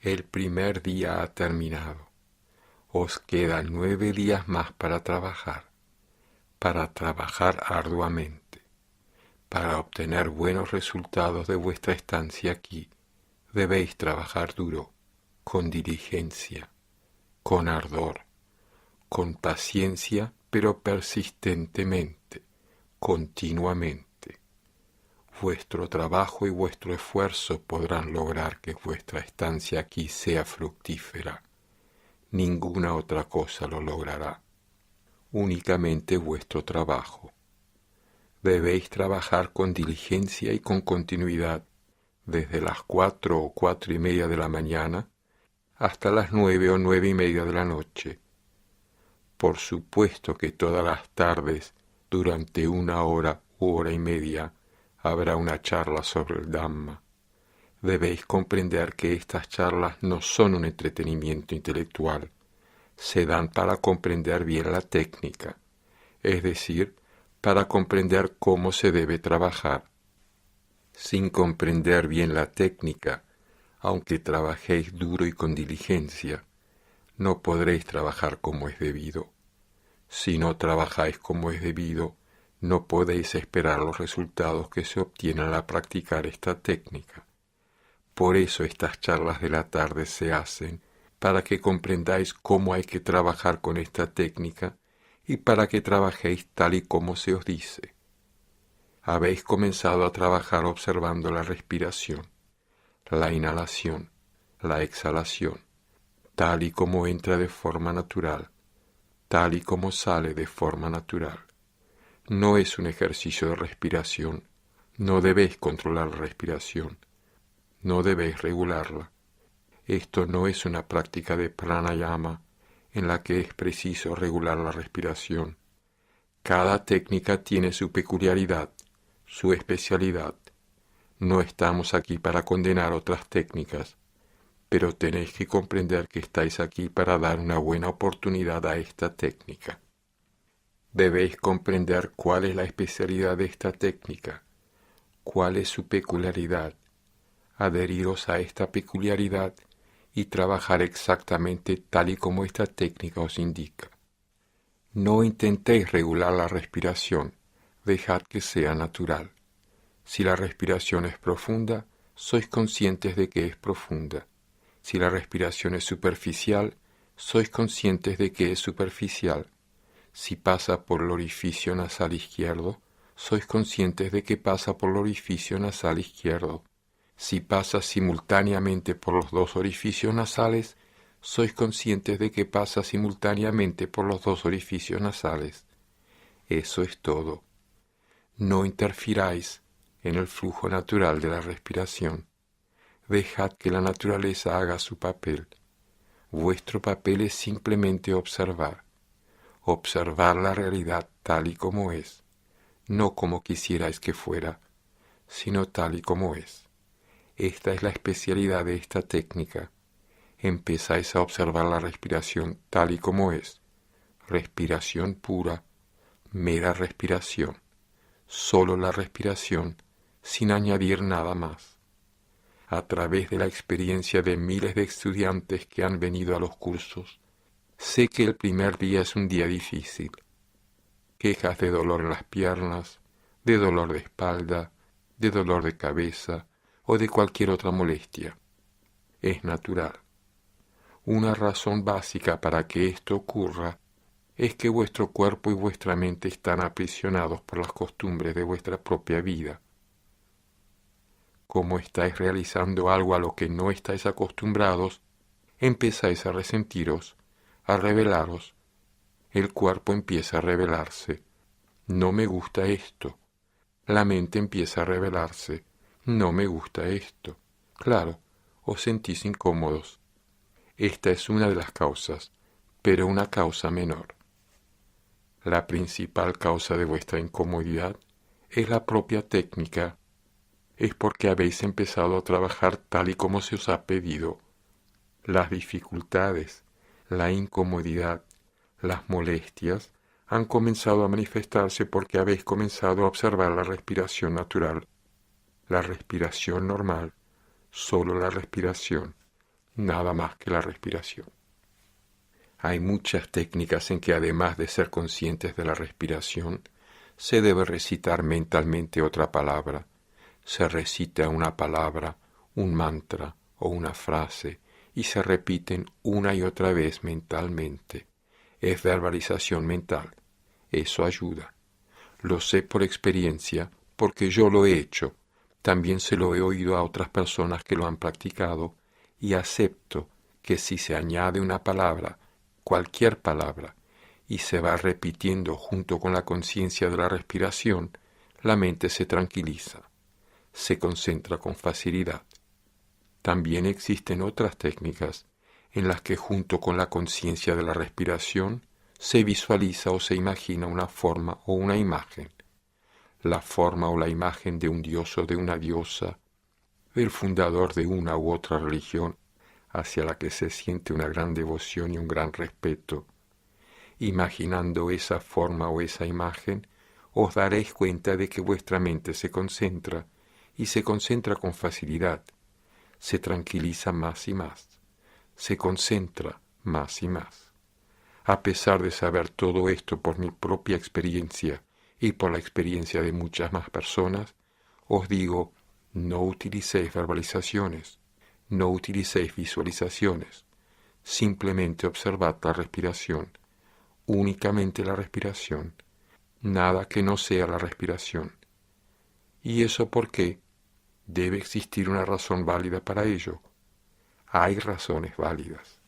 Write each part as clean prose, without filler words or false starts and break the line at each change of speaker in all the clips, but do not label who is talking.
El primer día ha terminado. Os quedan 9 días más para trabajar arduamente. Para obtener buenos resultados de vuestra estancia aquí, debéis trabajar duro, con diligencia, con ardor, con paciencia, pero persistentemente, continuamente. Vuestro trabajo y vuestro esfuerzo podrán lograr que vuestra estancia aquí sea fructífera. Ninguna otra cosa lo logrará. Únicamente vuestro trabajo. Debéis trabajar con diligencia y con continuidad desde las 4 o 4:30 de la mañana hasta las 9 o 9:30 de la noche. Por supuesto que todas las tardes, durante 1 hora u 1:30, habrá una charla sobre el Dhamma. Debéis comprender que estas charlas no son un entretenimiento intelectual. Se dan para comprender bien la técnica, es decir, para comprender cómo se debe trabajar. Sin comprender bien la técnica, aunque trabajéis duro y con diligencia, no podréis trabajar como es debido. Si no trabajáis como es debido, no podéis esperar los resultados que se obtienen al practicar esta técnica. Por eso estas charlas de la tarde se hacen, para que comprendáis cómo hay que trabajar con esta técnica y para que trabajéis tal y como se os dice. Habéis comenzado a trabajar observando la respiración, la inhalación, la exhalación, tal y como entra de forma natural, tal y como sale de forma natural. No es un ejercicio de respiración, no debéis controlar la respiración, no debéis regularla. Esto no es una práctica de pranayama en la que es preciso regular la respiración. Cada técnica tiene su peculiaridad, su especialidad. No estamos aquí para condenar otras técnicas, pero tenéis que comprender que estáis aquí para dar una buena oportunidad a esta técnica. Debéis comprender cuál es la especialidad de esta técnica, cuál es su peculiaridad, adheriros a esta peculiaridad y trabajar exactamente tal y como esta técnica os indica. No intentéis regular la respiración, dejad que sea natural. Si la respiración es profunda, sois conscientes de que es profunda. Si la respiración es superficial, sois conscientes de que es superficial. Si pasa por el orificio nasal izquierdo, sois conscientes de que pasa por el orificio nasal izquierdo. Si pasa simultáneamente por los dos orificios nasales, sois conscientes de que pasa simultáneamente por los dos orificios nasales. Eso es todo. No interfiráis en el flujo natural de la respiración. Dejad que la naturaleza haga su papel. Vuestro papel es simplemente observar la realidad tal y como es, no como quisierais que fuera, sino tal y como es. Esta es la especialidad de esta técnica. Empezáis a observar la respiración tal y como es, respiración pura, mera respiración, solo la respiración, sin añadir nada más. A través de la experiencia de miles de estudiantes que han venido a los cursos, sé que el primer día es un día difícil. Quejas de dolor en las piernas, de dolor de espalda, de dolor de cabeza o de cualquier otra molestia. Es natural. Una razón básica para que esto ocurra es que vuestro cuerpo y vuestra mente están aprisionados por las costumbres de vuestra propia vida. Como estáis realizando algo a lo que no estáis acostumbrados, empezáis a resentiros, a rebelaros. El cuerpo empieza a rebelarse. No me gusta esto. La mente empieza a rebelarse. No me gusta esto. Claro, os sentís incómodos. Esta es una de las causas, pero una causa menor. La principal causa de vuestra incomodidad es la propia técnica. Es porque habéis empezado a trabajar tal y como se os ha pedido. Las dificultades, la incomodidad, las molestias han comenzado a manifestarse porque habéis comenzado a observar la respiración natural, la respiración normal, solo la respiración, nada más que la respiración. Hay muchas técnicas en que además de ser conscientes de la respiración, se debe recitar mentalmente otra palabra. Se recita una palabra, un mantra o una frase y se repiten una y otra vez mentalmente. Es verbalización mental. Eso ayuda. Lo sé por experiencia porque yo lo he hecho. También se lo he oído a otras personas que lo han practicado y acepto que si se añade una palabra, cualquier palabra, y se va repitiendo junto con la conciencia de la respiración, la mente se tranquiliza, se concentra con facilidad. También existen otras técnicas en las que junto con la conciencia de la respiración se visualiza o se imagina una forma o una imagen. La forma o la imagen de un dios o de una diosa, del fundador de una u otra religión, hacia la que se siente una gran devoción y un gran respeto. Imaginando esa forma o esa imagen, os daréis cuenta de que vuestra mente se concentra, y se concentra con facilidad, se tranquiliza más y más, se concentra más y más. A pesar de saber todo esto por mi propia experiencia y por la experiencia de muchas más personas, os digo, no utilicéis verbalizaciones, no utilicéis visualizaciones, simplemente observad la respiración, únicamente la respiración, nada que no sea la respiración. ¿Y eso por qué? Debe existir una razón válida para ello. Hay razones válidas.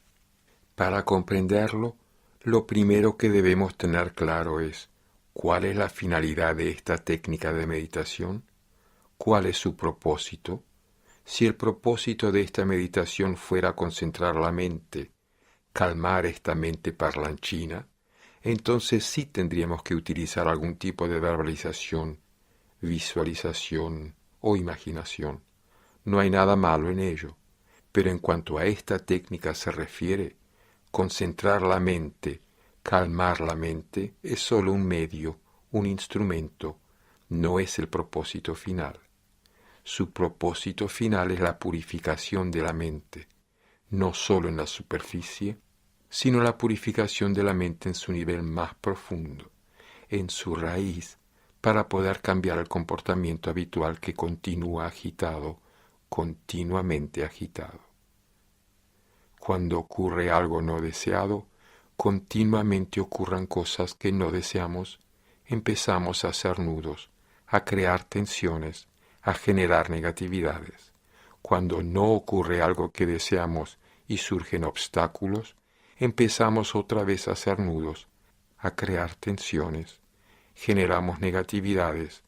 Para comprenderlo, lo primero que debemos tener claro es cuál es la finalidad de esta técnica de meditación, cuál es su propósito. Si el propósito de esta meditación fuera concentrar la mente, calmar esta mente parlanchina, entonces sí tendríamos que utilizar algún tipo de verbalización, visualización o imaginación. No hay nada malo en ello, pero en cuanto a esta técnica se refiere, concentrar la mente, calmar la mente es solo un medio, un instrumento, no es el propósito final. Su propósito final es la purificación de la mente, no solo en la superficie, sino la purificación de la mente en su nivel más profundo, en su raíz, para poder cambiar el comportamiento habitual que continúa agitado, continuamente agitado. Cuando ocurre algo no deseado, continuamente ocurran cosas que no deseamos, empezamos a hacer nudos, a crear tensiones, a generar negatividades. Cuando no ocurre algo que deseamos y surgen obstáculos, empezamos otra vez a hacer nudos, a crear tensiones, generamos negatividades,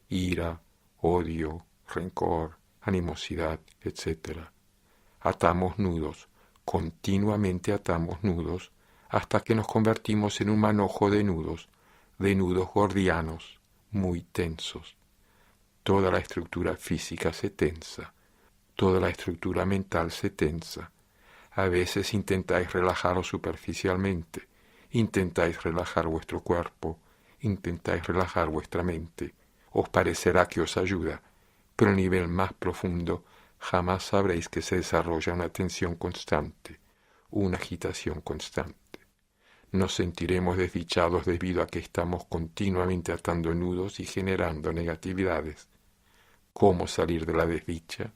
ira, odio, rencor, animosidad, etc. Atamos nudos, continuamente atamos nudos, hasta que nos convertimos en un manojo de nudos gordianos, muy tensos. Toda la estructura física se tensa, toda la estructura mental se tensa. A veces intentáis relajaros superficialmente, intentáis relajar vuestro cuerpo, intentáis relajar vuestra mente. Os parecerá que os ayuda, pero a nivel más profundo jamás sabréis que se desarrolla una tensión constante, una agitación constante. Nos sentiremos desdichados debido a que estamos continuamente atando nudos y generando negatividades. ¿Cómo salir de la desdicha?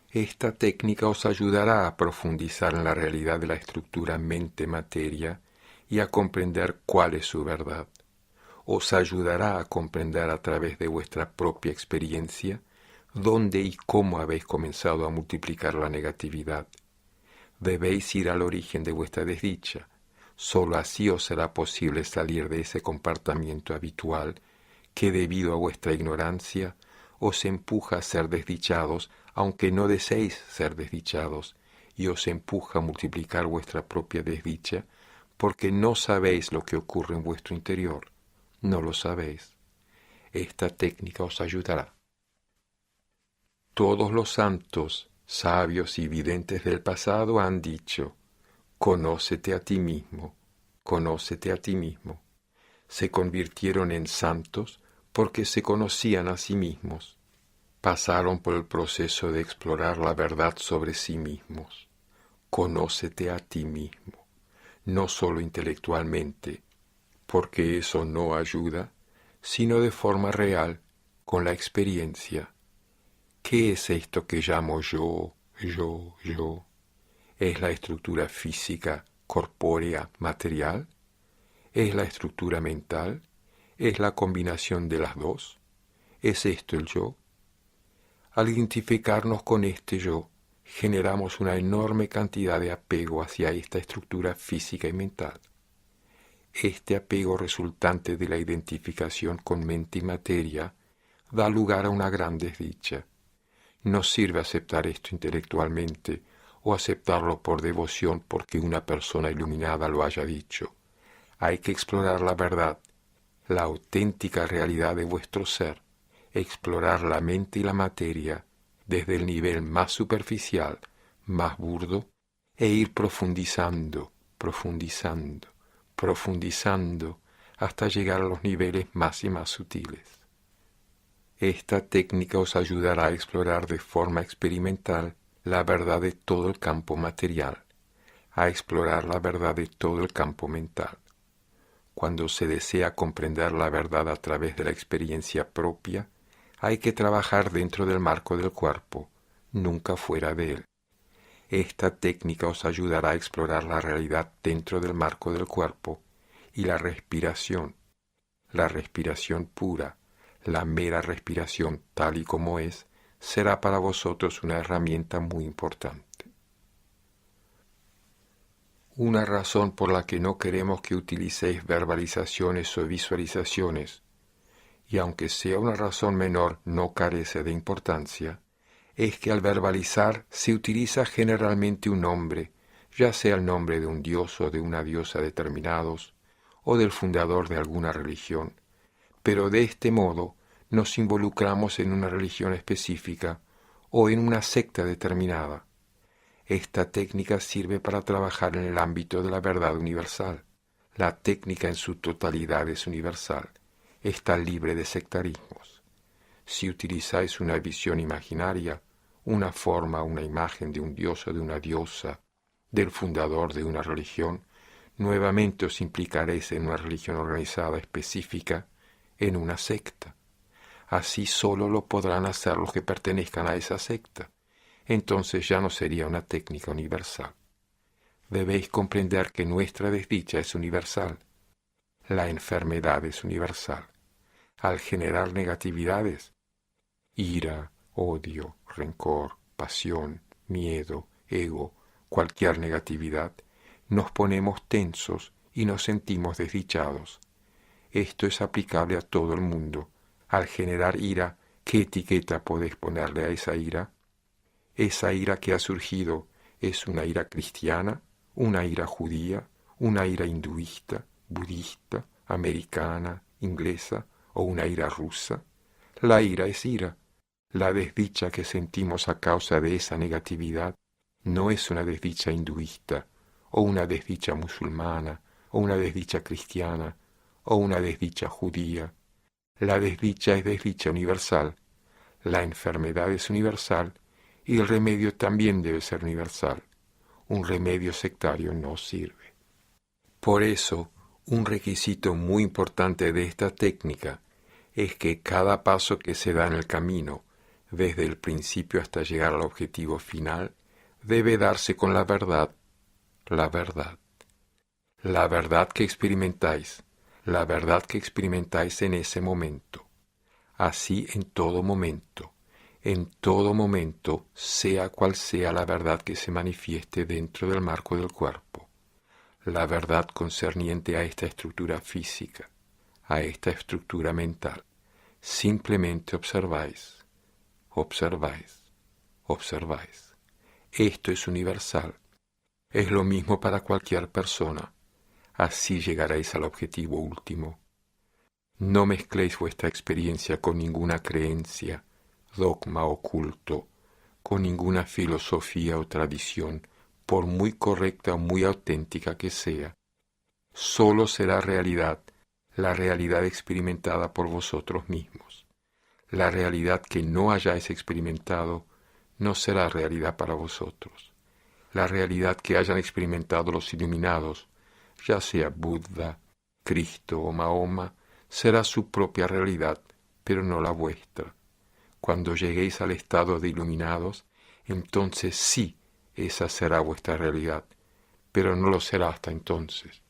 Esta técnica os ayudará a profundizar en la realidad de la estructura mente-materia y a comprender cuál es su verdad. Os ayudará a comprender a través de vuestra propia experiencia dónde y cómo habéis comenzado a multiplicar la negatividad. Debéis ir al origen de vuestra desdicha. Sólo así os será posible salir de ese comportamiento habitual que debido a vuestra ignorancia os empuja a ser desdichados aunque no deseéis ser desdichados y os empuja a multiplicar vuestra propia desdicha porque no sabéis lo que ocurre en vuestro interior. No lo sabéis. Esta técnica os ayudará. Todos los santos, sabios y videntes del pasado han dicho, conócete a ti mismo, conócete a ti mismo. Se convirtieron en santos porque se conocían a sí mismos. pasaron por el proceso de explorar la verdad sobre sí mismos. Conócete a ti mismo, no solo intelectualmente, porque eso no ayuda, sino de forma real, con la experiencia. ¿Qué es esto que llamo yo, yo, yo? ¿Es la estructura física, corpórea, material? ¿Es la estructura mental? ¿Es la combinación de las dos? ¿Es esto el yo? Al identificarnos con este yo, generamos una enorme cantidad de apego hacia esta estructura física y mental. Este apego resultante de la identificación con mente y materia da lugar a una gran desdicha. No sirve aceptar esto intelectualmente o aceptarlo por devoción porque una persona iluminada lo haya dicho. Hay que explorar la verdad, la auténtica realidad de vuestro ser, explorar la mente y la materia desde el nivel más superficial, más burdo, e ir profundizando, profundizando, profundizando, hasta llegar a los niveles más y más sutiles. Esta técnica os ayudará a explorar de forma experimental la verdad de todo el campo material, a explorar la verdad de todo el campo mental. Cuando se desea comprender la verdad a través de la experiencia propia, hay que trabajar dentro del marco del cuerpo, nunca fuera de él. Esta técnica os ayudará a explorar la realidad dentro del marco del cuerpo y la respiración pura, la mera respiración tal y como es, será para vosotros una herramienta muy importante. Una razón por la que no queremos que utilicéis verbalizaciones o visualizaciones, y aunque sea una razón menor no carece de importancia, es que al verbalizar se utiliza generalmente un nombre, ya sea el nombre de un dios o de una diosa determinados, o del fundador de alguna religión, pero de este modo nos involucramos en una religión específica o en una secta determinada. Esta técnica sirve para trabajar en el ámbito de la verdad universal. La técnica en su totalidad es universal. Está libre de sectarismos. Si utilizáis una visión imaginaria, una forma, una imagen de un dios o de una diosa, del fundador de una religión, nuevamente os implicaréis en una religión organizada específica, en una secta. Así solo lo podrán hacer los que pertenezcan a esa secta. Entonces ya no sería una técnica universal. Debéis comprender que nuestra desdicha es universal. La enfermedad es universal. Al generar negatividades, ira, odio, rencor, pasión, miedo, ego, cualquier negatividad, nos ponemos tensos y nos sentimos desdichados. Esto es aplicable a todo el mundo. Al generar ira, ¿qué etiqueta podéis ponerle a esa ira? Esa ira que ha surgido es una ira cristiana, una ira judía, una ira hinduista, budista, americana, inglesa o una ira rusa. La ira es ira. La desdicha que sentimos a causa de esa negatividad no es una desdicha hinduista o una desdicha musulmana o una desdicha cristiana o una desdicha judía. La desdicha es desdicha universal. La enfermedad es universal. Y el remedio también debe ser universal. Un remedio sectario no sirve. Por eso, un requisito muy importante de esta técnica es que cada paso que se da en el camino, desde el principio hasta llegar al objetivo final, debe darse con la verdad, la verdad. La verdad que experimentáis, la verdad que experimentáis en ese momento. Así en todo momento. En todo momento, sea cual sea la verdad que se manifieste dentro del marco del cuerpo, la verdad concerniente a esta estructura física, a esta estructura mental, simplemente observáis, observáis, observáis. Esto es universal, es lo mismo para cualquier persona, así llegaréis al objetivo último. No mezcléis vuestra experiencia con ninguna creencia, dogma o culto, con ninguna filosofía o tradición, por muy correcta o muy auténtica que sea. Solo será realidad, la realidad experimentada por vosotros mismos. La realidad que no hayáis experimentado no será realidad para vosotros. La realidad que hayan experimentado los iluminados, ya sea Buda, Cristo o Mahoma, será su propia realidad, pero no la vuestra. Cuando lleguéis al estado de iluminados, entonces sí, esa será vuestra realidad, pero no lo será hasta entonces.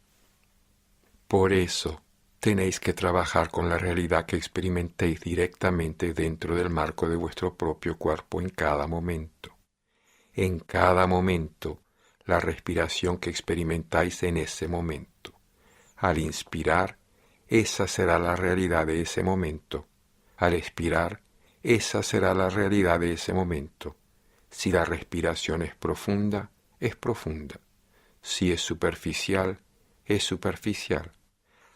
Por eso, tenéis que trabajar con la realidad que experimentéis directamente dentro del marco de vuestro propio cuerpo en cada momento. En cada momento, la respiración que experimentáis en ese momento. Al inspirar, esa será la realidad de ese momento. Al expirar, esa será la realidad de ese momento. Si la respiración es profunda, es profunda. Si es superficial, es superficial.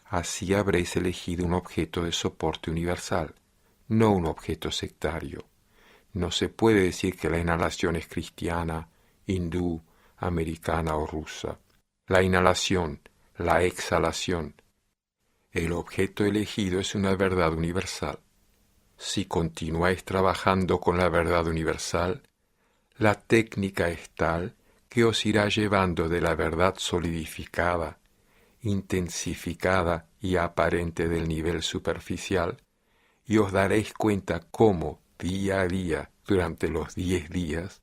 Así habréis elegido un objeto de soporte universal, no un objeto sectario. No se puede decir que la inhalación es cristiana, hindú, americana o rusa. La inhalación, la exhalación. El objeto elegido es una verdad universal. Si continuáis trabajando con la verdad universal, la técnica es tal que os irá llevando de la verdad solidificada, intensificada y aparente del nivel superficial, y os daréis cuenta cómo, día a día, durante los 10 días,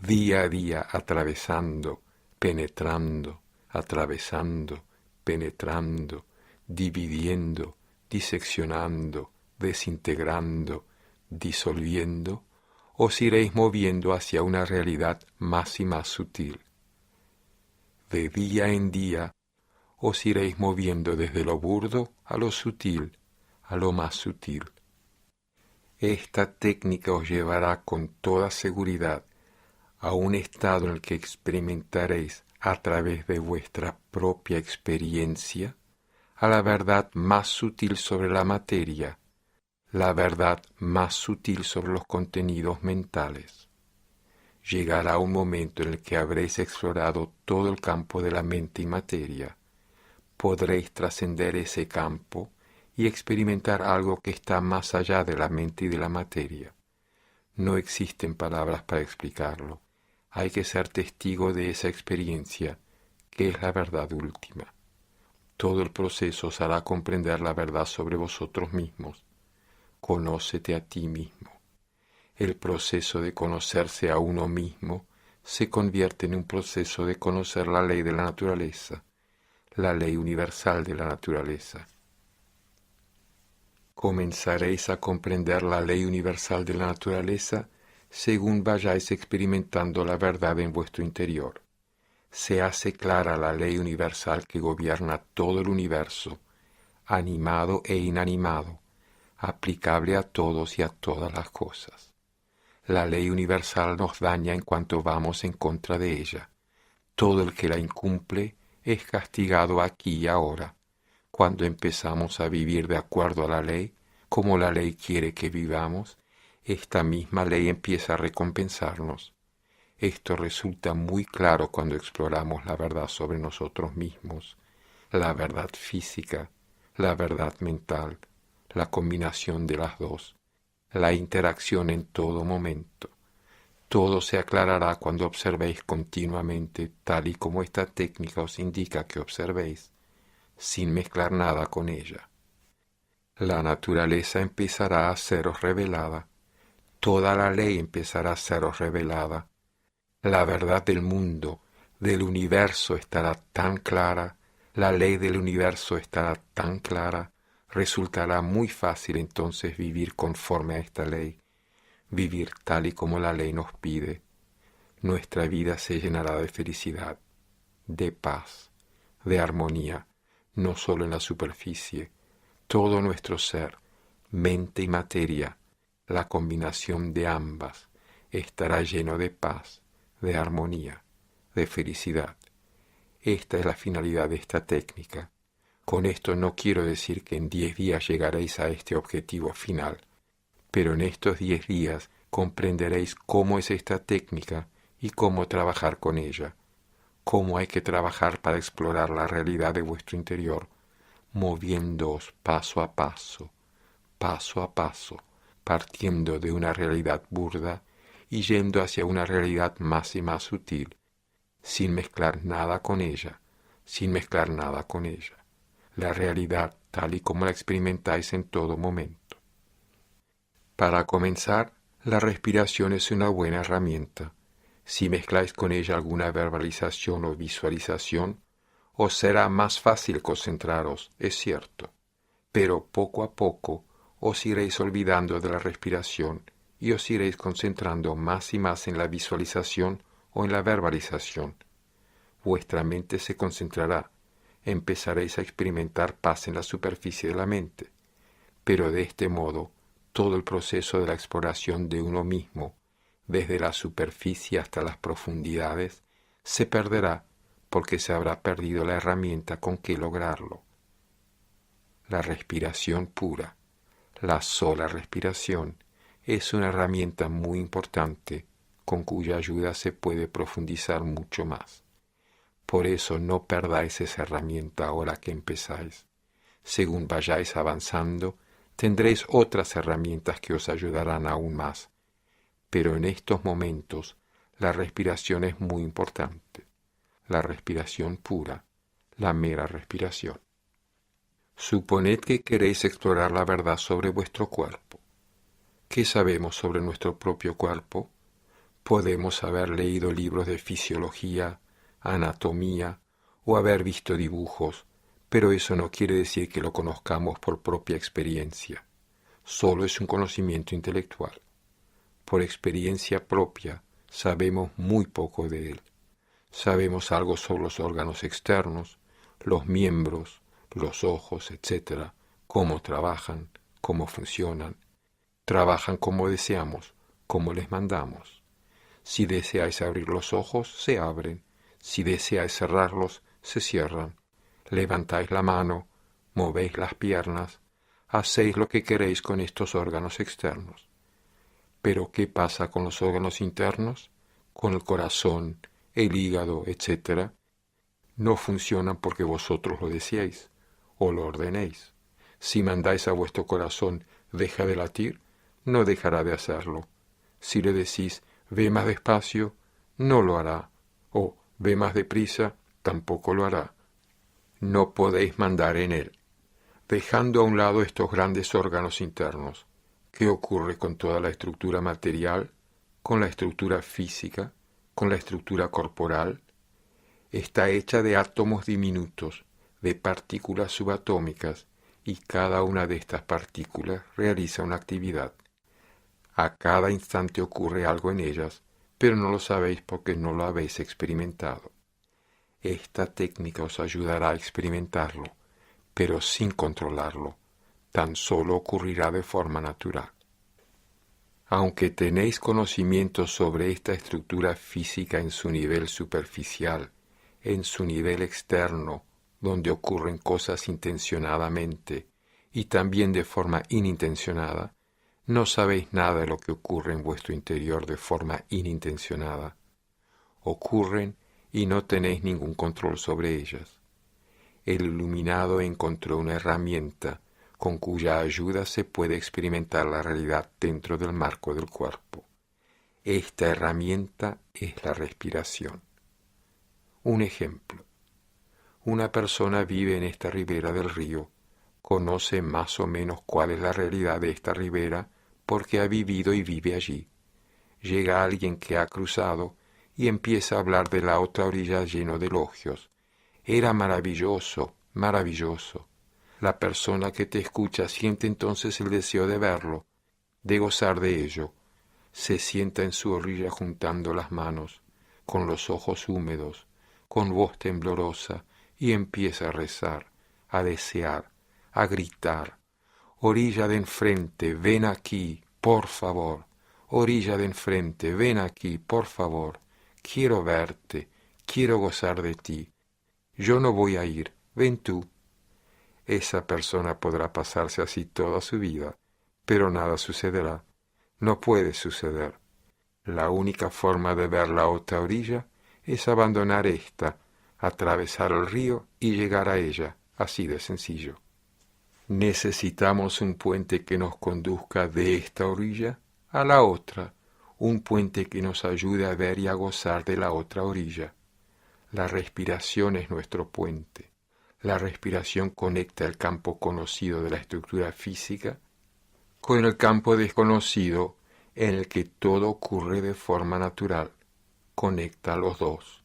día a día atravesando, penetrando, atravesando, penetrando, dividiendo, diseccionando, desintegrando, disolviendo, os iréis moviendo hacia una realidad más y más sutil. De día en día, os iréis moviendo desde lo burdo a lo sutil, a lo más sutil. Esta técnica os llevará con toda seguridad a un estado en el que experimentaréis a través de vuestra propia experiencia a la verdad más sutil sobre la materia, la verdad más sutil sobre los contenidos mentales. Llegará un momento en el que habréis explorado todo el campo de la mente y materia. Podréis trascender ese campo y experimentar algo que está más allá de la mente y de la materia. No existen palabras para explicarlo. Hay que ser testigo de esa experiencia, que es la verdad última. Todo el proceso os hará comprender la verdad sobre vosotros mismos. Conócete a ti mismo. El proceso de conocerse a uno mismo se convierte en un proceso de conocer la ley de la naturaleza, la ley universal de la naturaleza. Comenzaréis a comprender la ley universal de la naturaleza según vayáis experimentando la verdad en vuestro interior. Se hace clara la ley universal que gobierna todo el universo, animado e inanimado, aplicable a todos y a todas las cosas. La ley universal nos daña en cuanto vamos en contra de ella. Todo el que la incumple es castigado aquí y ahora. Cuando empezamos a vivir de acuerdo a la ley, como la ley quiere que vivamos, esta misma ley empieza a recompensarnos. Esto resulta muy claro cuando exploramos la verdad sobre nosotros mismos, la verdad física, la verdad mental, la combinación de las dos, la interacción en todo momento. Todo se aclarará cuando observéis continuamente, tal y como esta técnica os indica que observéis, sin mezclar nada con ella. La naturaleza empezará a seros revelada, toda la ley empezará a seros revelada. La verdad del mundo, del universo estará tan clara, la ley del universo estará tan clara, resultará muy fácil entonces vivir conforme a esta ley, vivir tal y como la ley nos pide. Nuestra vida se llenará de felicidad, de paz, de armonía, no solo en la superficie. Todo nuestro ser, mente y materia, la combinación de ambas, estará lleno de paz, de armonía, de felicidad. Esta es la finalidad de esta técnica. Con esto no quiero decir que en 10 días llegaréis a este objetivo final, pero en estos 10 días comprenderéis cómo es esta técnica y cómo trabajar con ella, cómo hay que trabajar para explorar la realidad de vuestro interior, moviéndoos paso a paso, partiendo de una realidad burda y yendo hacia una realidad más y más sutil, sin mezclar nada con ella, sin mezclar nada con ella. La realidad tal y como la experimentáis en todo momento. Para comenzar, la respiración es una buena herramienta. Si mezcláis con ella alguna verbalización o visualización, os será más fácil concentraros, es cierto, pero poco a poco os iréis olvidando de la respiración y os iréis concentrando más y más en la visualización o en la verbalización. Vuestra mente se concentrará, empezaréis a experimentar paz en la superficie de la mente, pero de este modo todo el proceso de la exploración de uno mismo, desde la superficie hasta las profundidades, se perderá porque se habrá perdido la herramienta con que lograrlo. La respiración pura, la sola respiración, es una herramienta muy importante con cuya ayuda se puede profundizar mucho más. Por eso no perdáis esa herramienta ahora que empezáis. Según vayáis avanzando, tendréis otras herramientas que os ayudarán aún más. Pero en estos momentos, la respiración es muy importante. La respiración pura, la mera respiración. Suponed que queréis explorar la verdad sobre vuestro cuerpo. ¿Qué sabemos sobre nuestro propio cuerpo? Podemos haber leído libros de fisiología, anatomía o haber visto dibujos, pero eso no quiere decir que lo conozcamos por propia experiencia. Solo es un conocimiento intelectual. Por experiencia propia sabemos muy poco de él. Sabemos algo sobre los órganos externos, los miembros, los ojos, etc., cómo trabajan, cómo funcionan. Trabajan como deseamos, como les mandamos. Si deseáis abrir los ojos, se abren. Si deseáis cerrarlos, se cierran. Levantáis la mano, movéis las piernas, hacéis lo que queréis con estos órganos externos. Pero ¿qué pasa con los órganos internos? Con el corazón, el hígado, etc. No funcionan porque vosotros lo deseáis o lo ordenéis. Si mandáis a vuestro corazón, deja de latir, no dejará de hacerlo. Si le decís, ve más despacio, no lo hará. O ve más deprisa, tampoco lo hará. No podéis mandar en él. Dejando a un lado estos grandes órganos internos, ¿qué ocurre con toda la estructura material, con la estructura física, con la estructura corporal? Está hecha de átomos diminutos, de partículas subatómicas, y cada una de estas partículas realiza una actividad. A cada instante ocurre algo en ellas, pero no lo sabéis porque no lo habéis experimentado. Esta técnica os ayudará a experimentarlo, pero sin controlarlo. Tan solo ocurrirá de forma natural. Aunque tenéis conocimiento sobre esta estructura física en su nivel superficial, en su nivel externo, donde ocurren cosas intencionadamente y también de forma inintencionada, no sabéis nada de lo que ocurre en vuestro interior de forma inintencionada. Ocurren y no tenéis ningún control sobre ellas. El iluminado encontró una herramienta con cuya ayuda se puede experimentar la realidad dentro del marco del cuerpo. Esta herramienta es la respiración. Un ejemplo. Una persona vive en esta ribera del río, conoce más o menos cuál es la realidad de esta ribera porque ha vivido y vive allí. Llega alguien que ha cruzado y empieza a hablar de la otra orilla lleno de elogios. Era maravilloso, maravilloso. La persona que te escucha siente entonces el deseo de verlo, de gozar de ello. Se sienta en su orilla juntando las manos, con los ojos húmedos, con voz temblorosa, y empieza a rezar, a desear, a gritar. Orilla de enfrente, ven aquí, por favor. Orilla de enfrente, ven aquí, por favor. Quiero verte, quiero gozar de ti. Yo no voy a ir, ven tú. Esa persona podrá pasarse así toda su vida, pero nada sucederá. No puede suceder. La única forma de ver la otra orilla es abandonar esta, atravesar el río y llegar a ella, así de sencillo. Necesitamos un puente que nos conduzca de esta orilla a la otra, un puente que nos ayude a ver y a gozar de la otra orilla. La respiración es nuestro puente. La respiración conecta el campo conocido de la estructura física con el campo desconocido en el que todo ocurre de forma natural. Conecta a los dos.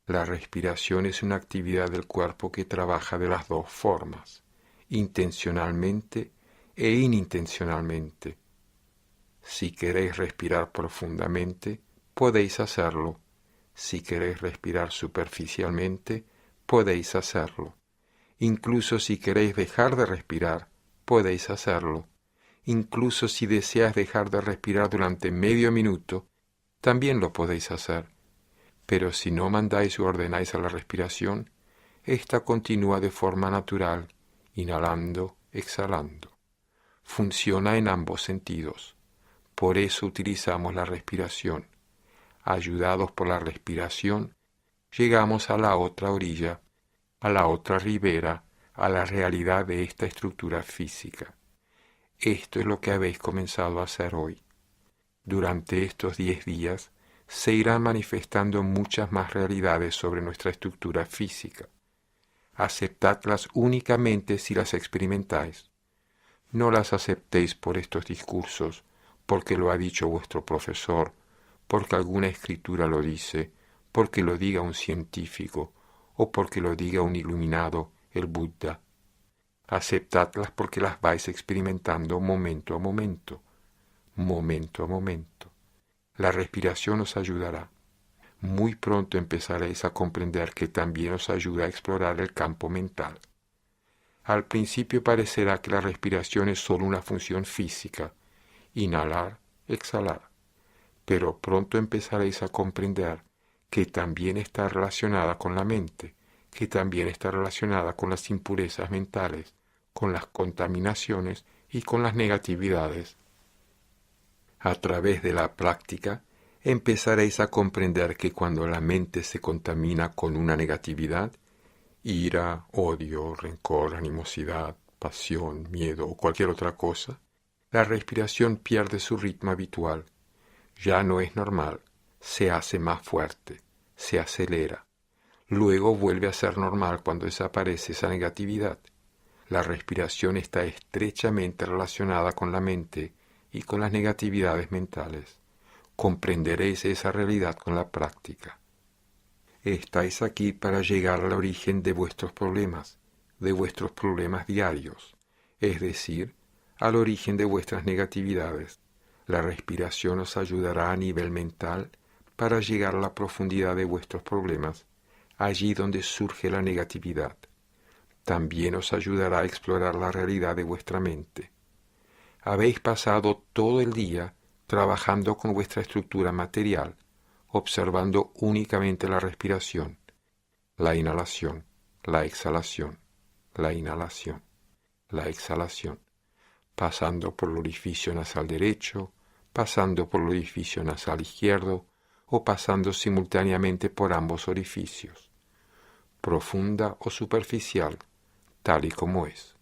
La respiración es una actividad del cuerpo que trabaja de las dos formas, intencionalmente e inintencionalmente. Si queréis respirar profundamente, podéis hacerlo. Si queréis respirar superficialmente, podéis hacerlo. Incluso si queréis dejar de respirar, podéis hacerlo. Incluso si deseáis dejar de respirar durante medio minuto, también lo podéis hacer. Pero si no mandáis o ordenáis a la respiración, ésta continúa de forma natural, inhalando, exhalando. Funciona en ambos sentidos. Por eso utilizamos la respiración. Ayudados por la respiración, llegamos a la otra orilla, a la otra ribera, a la realidad de esta estructura física. Esto es lo que habéis comenzado a hacer hoy. Durante estos 10 días se irán manifestando muchas más realidades sobre nuestra estructura física. Aceptadlas únicamente si las experimentáis. No las aceptéis por estos discursos, porque lo ha dicho vuestro profesor, porque alguna escritura lo dice, porque lo diga un científico, o porque lo diga un iluminado, el Buda. Aceptadlas porque las vais experimentando momento a momento, momento a momento. La respiración os ayudará. Muy pronto empezaréis a comprender que también os ayuda a explorar el campo mental. Al principio parecerá que la respiración es solo una función física, inhalar, exhalar, pero pronto empezaréis a comprender que también está relacionada con la mente, que también está relacionada con las impurezas mentales, con las contaminaciones y con las negatividades. A través de la práctica, empezaréis a comprender que cuando la mente se contamina con una negatividad, ira, odio, rencor, animosidad, pasión, miedo o cualquier otra cosa, la respiración pierde su ritmo habitual. Ya no es normal, se hace más fuerte, se acelera. Luego vuelve a ser normal cuando desaparece esa negatividad. La respiración está estrechamente relacionada con la mente y con las negatividades mentales. Comprenderéis esa realidad con la práctica. Estáis aquí para llegar al origen de vuestros problemas diarios, es decir, al origen de vuestras negatividades. La respiración os ayudará a nivel mental para llegar a la profundidad de vuestros problemas, allí donde surge la negatividad. También os ayudará a explorar la realidad de vuestra mente. Habéis pasado todo el día trabajando con vuestra estructura material, observando únicamente la respiración, la inhalación, la exhalación, la inhalación, la exhalación, pasando por el orificio nasal derecho, pasando por el orificio nasal izquierdo o pasando simultáneamente por ambos orificios, profunda o superficial, tal y como es.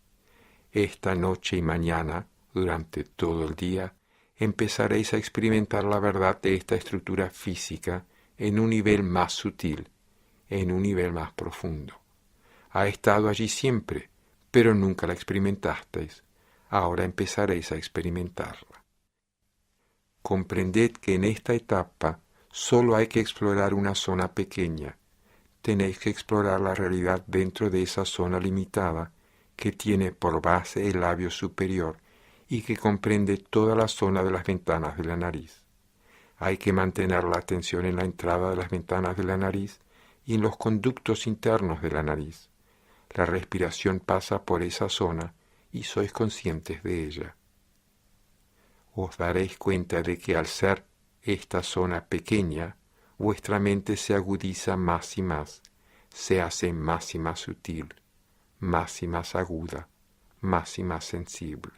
Esta noche y mañana, durante todo el día, empezaréis a experimentar la verdad de esta estructura física en un nivel más sutil, en un nivel más profundo. Ha estado allí siempre, pero nunca la experimentasteis. Ahora empezaréis a experimentarla. Comprended que en esta etapa solo hay que explorar una zona pequeña. Tenéis que explorar la realidad dentro de esa zona limitada que tiene por base el labio superior y que comprende toda la zona de las ventanas de la nariz. Hay que mantener la atención en la entrada de las ventanas de la nariz y en los conductos internos de la nariz. La respiración pasa por esa zona y sois conscientes de ella. Os daréis cuenta de que al ser esta zona pequeña, vuestra mente se agudiza más y más, se hace más y más sutil, más y más aguda, más y más sensible.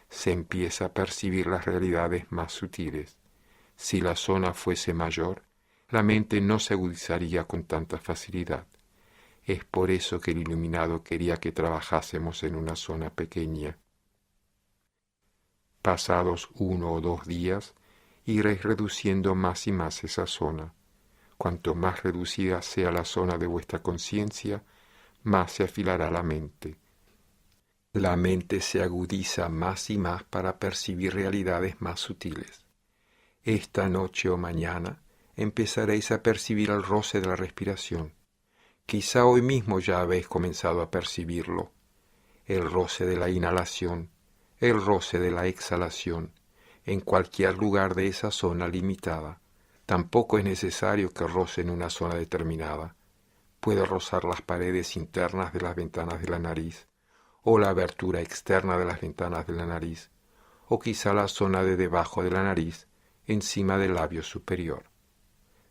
Se empieza a percibir las realidades más sutiles. Si la zona fuese mayor, la mente no se agudizaría con tanta facilidad. Es por eso que el iluminado quería que trabajásemos en una zona pequeña. Pasados 1 o 2 días, iréis reduciendo más y más esa zona. Cuanto más reducida sea la zona de vuestra conciencia, más se afilará la mente. La mente se agudiza más y más para percibir realidades más sutiles. Esta noche o mañana empezaréis a percibir el roce de la respiración. Quizá hoy mismo ya habéis comenzado a percibirlo. El roce de la inhalación, el roce de la exhalación, en cualquier lugar de esa zona limitada. Tampoco es necesario que roce en una zona determinada. Puede rozar las paredes internas de las ventanas de la nariz, o la abertura externa de las ventanas de la nariz, o quizá la zona de debajo de la nariz, encima del labio superior.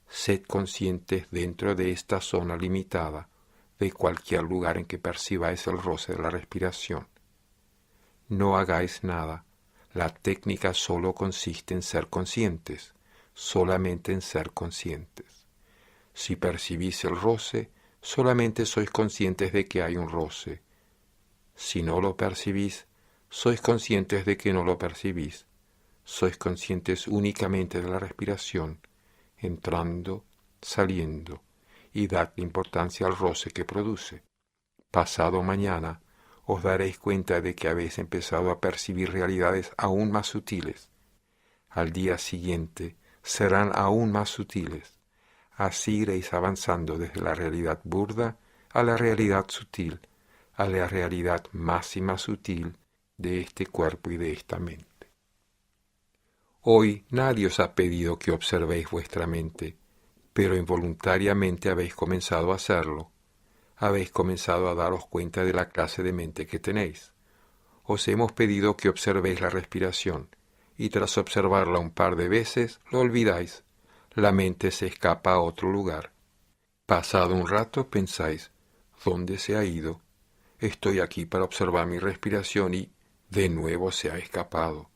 Sed conscientes dentro de esta zona limitada de cualquier lugar en que percibáis el roce de la respiración. No hagáis nada. La técnica solo consiste en ser conscientes, solamente en ser conscientes. Si percibís el roce, solamente sois conscientes de que hay un roce. Si no lo percibís, sois conscientes de que no lo percibís. Sois conscientes únicamente de la respiración, entrando, saliendo, y dad importancia al roce que produce. Pasado mañana os daréis cuenta de que habéis empezado a percibir realidades aún más sutiles. Al día siguiente serán aún más sutiles. Así iréis avanzando desde la realidad burda a la realidad sutil, a la realidad más y más sutil de este cuerpo y de esta mente. Hoy nadie os ha pedido que observéis vuestra mente, pero involuntariamente habéis comenzado a hacerlo. Habéis comenzado a daros cuenta de la clase de mente que tenéis. Os hemos pedido que observéis la respiración, y tras observarla un par de veces, lo olvidáis. La mente se escapa a otro lugar. Pasado un rato pensáis, ¿dónde se ha ido? Estoy aquí para observar mi respiración y, de nuevo, se ha escapado.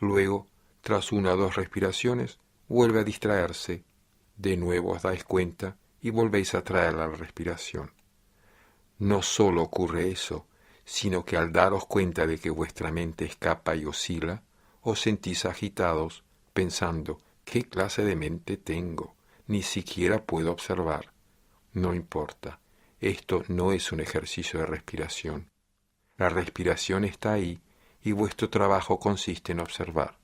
Luego, tras 1 o 2 respiraciones, vuelve a distraerse. De nuevo os dais cuenta y volvéis a traerla a la respiración. No solo ocurre eso, sino que al daros cuenta de que vuestra mente escapa y oscila, os sentís agitados, pensando, ¿qué clase de mente tengo? Ni siquiera puedo observar. No importa, esto no es un ejercicio de respiración. La respiración está ahí y vuestro trabajo consiste en observar.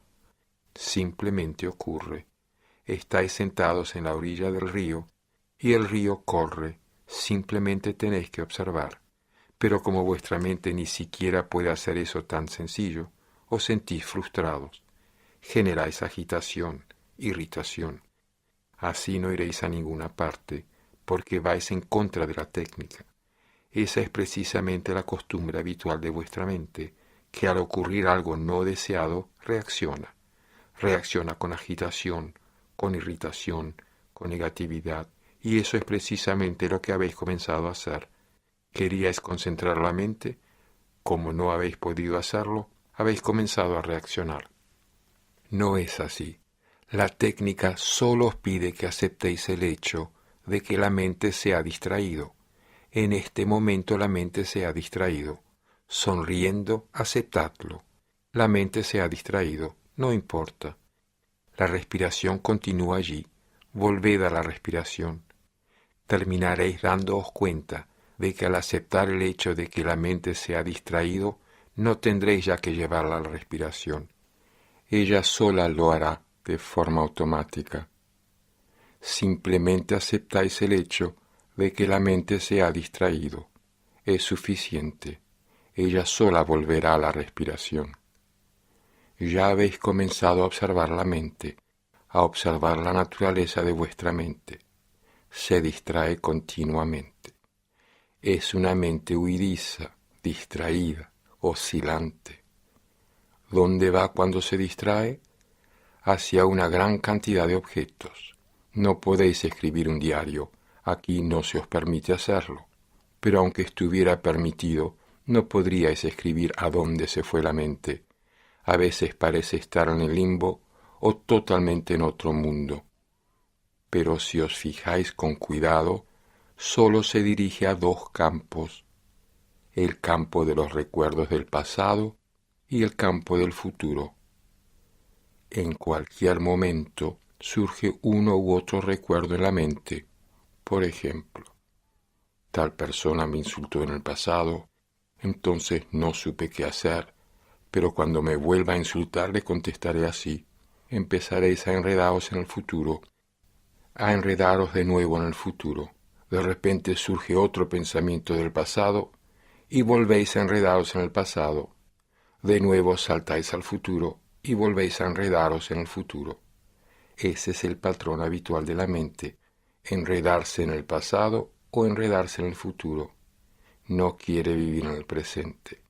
Simplemente ocurre. Estáis sentados en la orilla del río y el río corre. Simplemente tenéis que observar. Pero como vuestra mente ni siquiera puede hacer eso tan sencillo, os sentís frustrados. Generáis agitación, irritación. Así no iréis a ninguna parte, porque vais en contra de la técnica. Esa es precisamente la costumbre habitual de vuestra mente, que al ocurrir algo no deseado, reacciona. Reacciona con agitación, con irritación, con negatividad, y eso es precisamente lo que habéis comenzado a hacer. Queríais concentrar la mente, como no habéis podido hacerlo, habéis comenzado a reaccionar. No es así. La técnica solo os pide que aceptéis el hecho de que la mente se ha distraído. En este momento la mente se ha distraído. Sonriendo, aceptadlo. La mente se ha distraído, no importa. La respiración continúa allí. Volved a la respiración. Terminaréis dándoos cuenta de que al aceptar el hecho de que la mente se ha distraído, no tendréis ya que llevarla a la respiración. Ella sola lo hará de forma automática. Simplemente aceptáis el hecho de que la mente se ha distraído. Es suficiente. Ella sola volverá a la respiración. Ya habéis comenzado a observar la mente, a observar la naturaleza de vuestra mente. Se distrae continuamente. Es una mente huidiza, distraída, oscilante. ¿Dónde va cuando se distrae? Hacia una gran cantidad de objetos. No podéis escribir un diario, aquí no se os permite hacerlo. Pero aunque estuviera permitido, no podríais escribir a dónde se fue la mente. A veces parece estar en el limbo o totalmente en otro mundo. Pero si os fijáis con cuidado, solo se dirige a dos campos, el campo de los recuerdos del pasado y el campo del futuro. En cualquier momento surge uno u otro recuerdo en la mente. Por ejemplo, tal persona me insultó en el pasado, entonces no supe qué hacer, pero cuando me vuelva a insultar le contestaré así. Empezaréis a enredaros en el futuro, a enredaros de nuevo en el futuro. De repente surge otro pensamiento del pasado y volvéis a enredaros en el pasado. De nuevo saltáis al futuro y volvéis a enredaros en el futuro. Ese es el patrón habitual de la mente, enredarse en el pasado o enredarse en el futuro. No quiere vivir en el presente.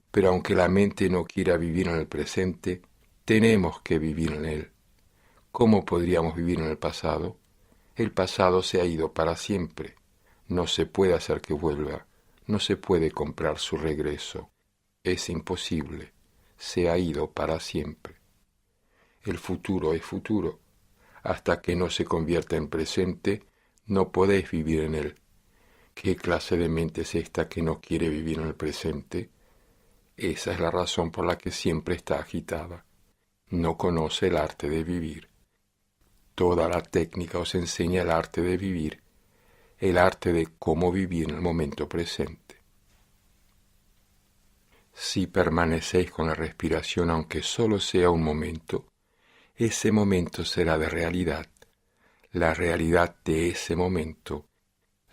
Pero aunque la mente no quiera vivir en el presente, tenemos que vivir en él. ¿Cómo podríamos vivir en el pasado? El pasado se ha ido para siempre. No se puede hacer que vuelva. No se puede comprar su regreso. Es imposible. Se ha ido para siempre. El futuro es futuro. Hasta que no se convierta en presente, no podéis vivir en él. ¿Qué clase de mente es esta que no quiere vivir en el presente? Esa es la razón por la que siempre está agitada. No conoce el arte de vivir. Toda la técnica os enseña el arte de vivir, el arte de cómo vivir en el momento presente. Si permanecéis con la respiración aunque solo sea un momento, ese momento será de realidad, la realidad de ese momento,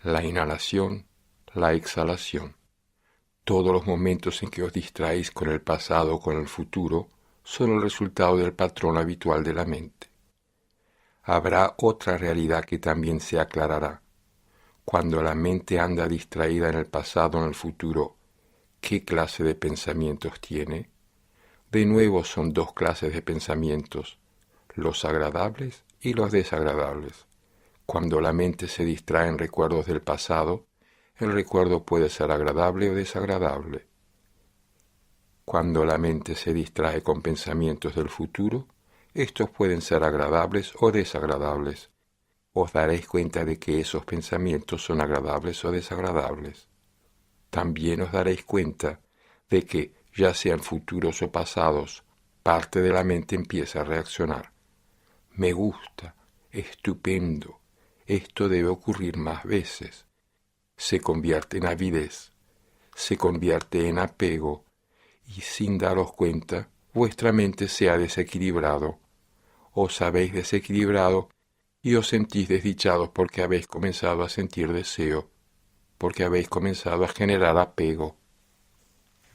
la inhalación, la exhalación. Todos los momentos en que os distraéis con el pasado o con el futuro son el resultado del patrón habitual de la mente. Habrá otra realidad que también se aclarará. Cuando la mente anda distraída en el pasado o en el futuro, ¿qué clase de pensamientos tiene? De nuevo son dos clases de pensamientos, los agradables y los desagradables. Cuando la mente se distrae en recuerdos del pasado, el recuerdo puede ser agradable o desagradable. Cuando la mente se distrae con pensamientos del futuro, estos pueden ser agradables o desagradables. Os daréis cuenta de que esos pensamientos son agradables o desagradables. También os daréis cuenta de que, ya sean futuros o pasados, parte de la mente empieza a reaccionar. Me gusta, estupendo, esto debe ocurrir más veces. Se convierte en avidez, se convierte en apego, y sin daros cuenta, vuestra mente se ha desequilibrado. Os habéis desequilibrado y os sentís desdichados porque habéis comenzado a sentir deseo, porque habéis comenzado a generar apego.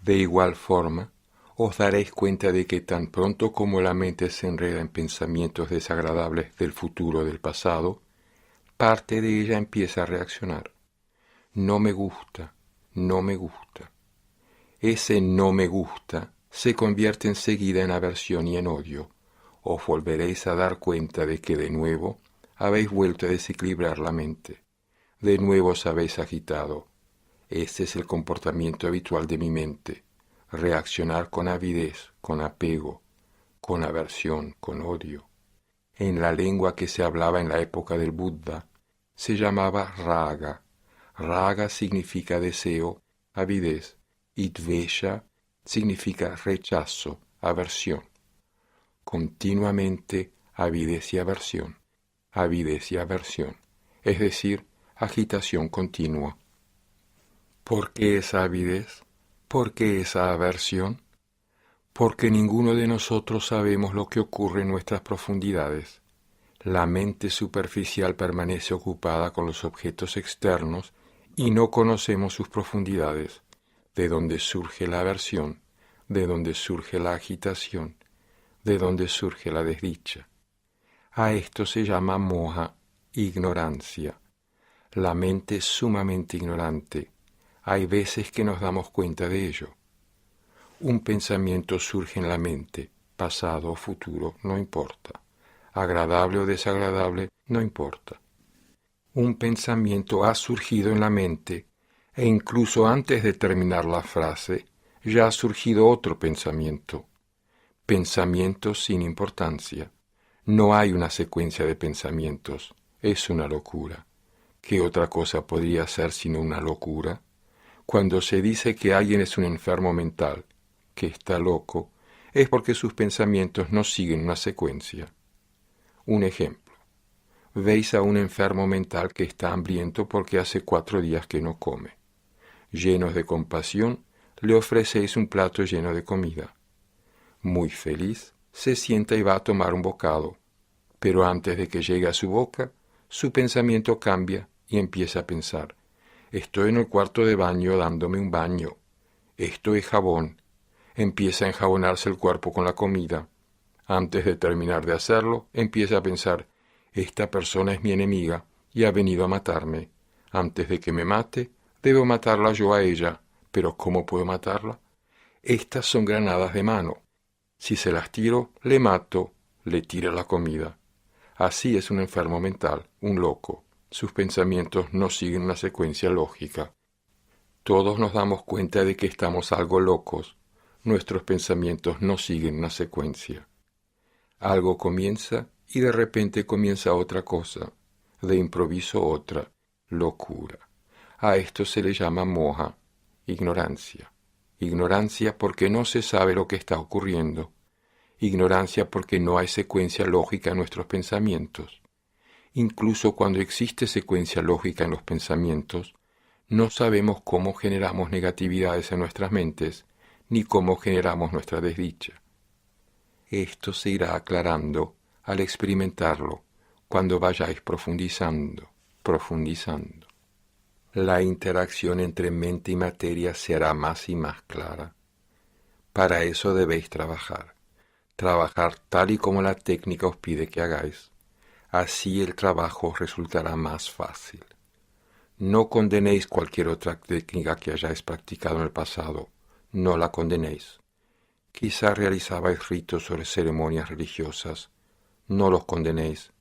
De igual forma, os daréis cuenta de que tan pronto como la mente se enreda en pensamientos desagradables del futuro o del pasado, parte de ella empieza a reaccionar. No me gusta, no me gusta. Ese no me gusta se convierte enseguida en aversión y en odio. Os volveréis a dar cuenta de que de nuevo habéis vuelto a desequilibrar la mente. De nuevo os habéis agitado. Este es el comportamiento habitual de mi mente. Reaccionar con avidez, con apego, con aversión, con odio. En la lengua que se hablaba en la época del Buda, se llamaba raga. Raga significa deseo, avidez, y dvesha significa rechazo, aversión. Continuamente avidez y aversión, es decir, agitación continua. ¿Por qué esa avidez? ¿Por qué esa aversión? Porque ninguno de nosotros sabemos lo que ocurre en nuestras profundidades. La mente superficial permanece ocupada con los objetos externos y no conocemos sus profundidades, de donde surge la aversión, de donde surge la agitación, de donde surge la desdicha. A esto se llama moha, ignorancia. La mente es sumamente ignorante. Hay veces que nos damos cuenta de ello. Un pensamiento surge en la mente, pasado o futuro, no importa. Agradable o desagradable, no importa. Un pensamiento ha surgido en la mente e incluso antes de terminar la frase, ya ha surgido otro pensamiento. Pensamientos sin importancia. No hay una secuencia de pensamientos. Es una locura. ¿Qué otra cosa podría ser sino una locura? Cuando se dice que alguien es un enfermo mental, que está loco, es porque sus pensamientos no siguen una secuencia. Un ejemplo. Veis a un enfermo mental que está hambriento porque hace 4 días que no come. Llenos de compasión, le ofrecéis un plato lleno de comida. Muy feliz, se sienta y va a tomar un bocado, pero antes de que llegue a su boca, su pensamiento cambia y empieza a pensar: estoy en el cuarto de baño dándome un baño. Esto es jabón. Empieza a enjabonarse el cuerpo con la comida. Antes de terminar de hacerlo, empieza a pensar: esta persona es mi enemiga y ha venido a matarme. Antes de que me mate, debo matarla yo a ella. Pero ¿cómo puedo matarla? Estas son granadas de mano. Si se las tiro, le mato, le tira la comida. Así es un enfermo mental, un loco. Sus pensamientos no siguen una secuencia lógica. Todos nos damos cuenta de que estamos algo locos. Nuestros pensamientos no siguen una secuencia. Algo comienza y de repente comienza otra cosa, de improviso otra, locura. A esto se le llama moha, ignorancia. Ignorancia porque no se sabe lo que está ocurriendo. Ignorancia porque no hay secuencia lógica en nuestros pensamientos. Incluso cuando existe secuencia lógica en los pensamientos, no sabemos cómo generamos negatividades en nuestras mentes, ni cómo generamos nuestra desdicha. Esto se irá aclarando al experimentarlo, cuando vayáis profundizando. La interacción entre mente y materia se hará más y más clara. Para eso debéis trabajar tal y como la técnica os pide que hagáis. Así el trabajo os resultará más fácil. No condenéis cualquier otra técnica que hayáis practicado en el pasado, no la condenéis. Quizá realizabais ritos o ceremonias religiosas, no los condenéis,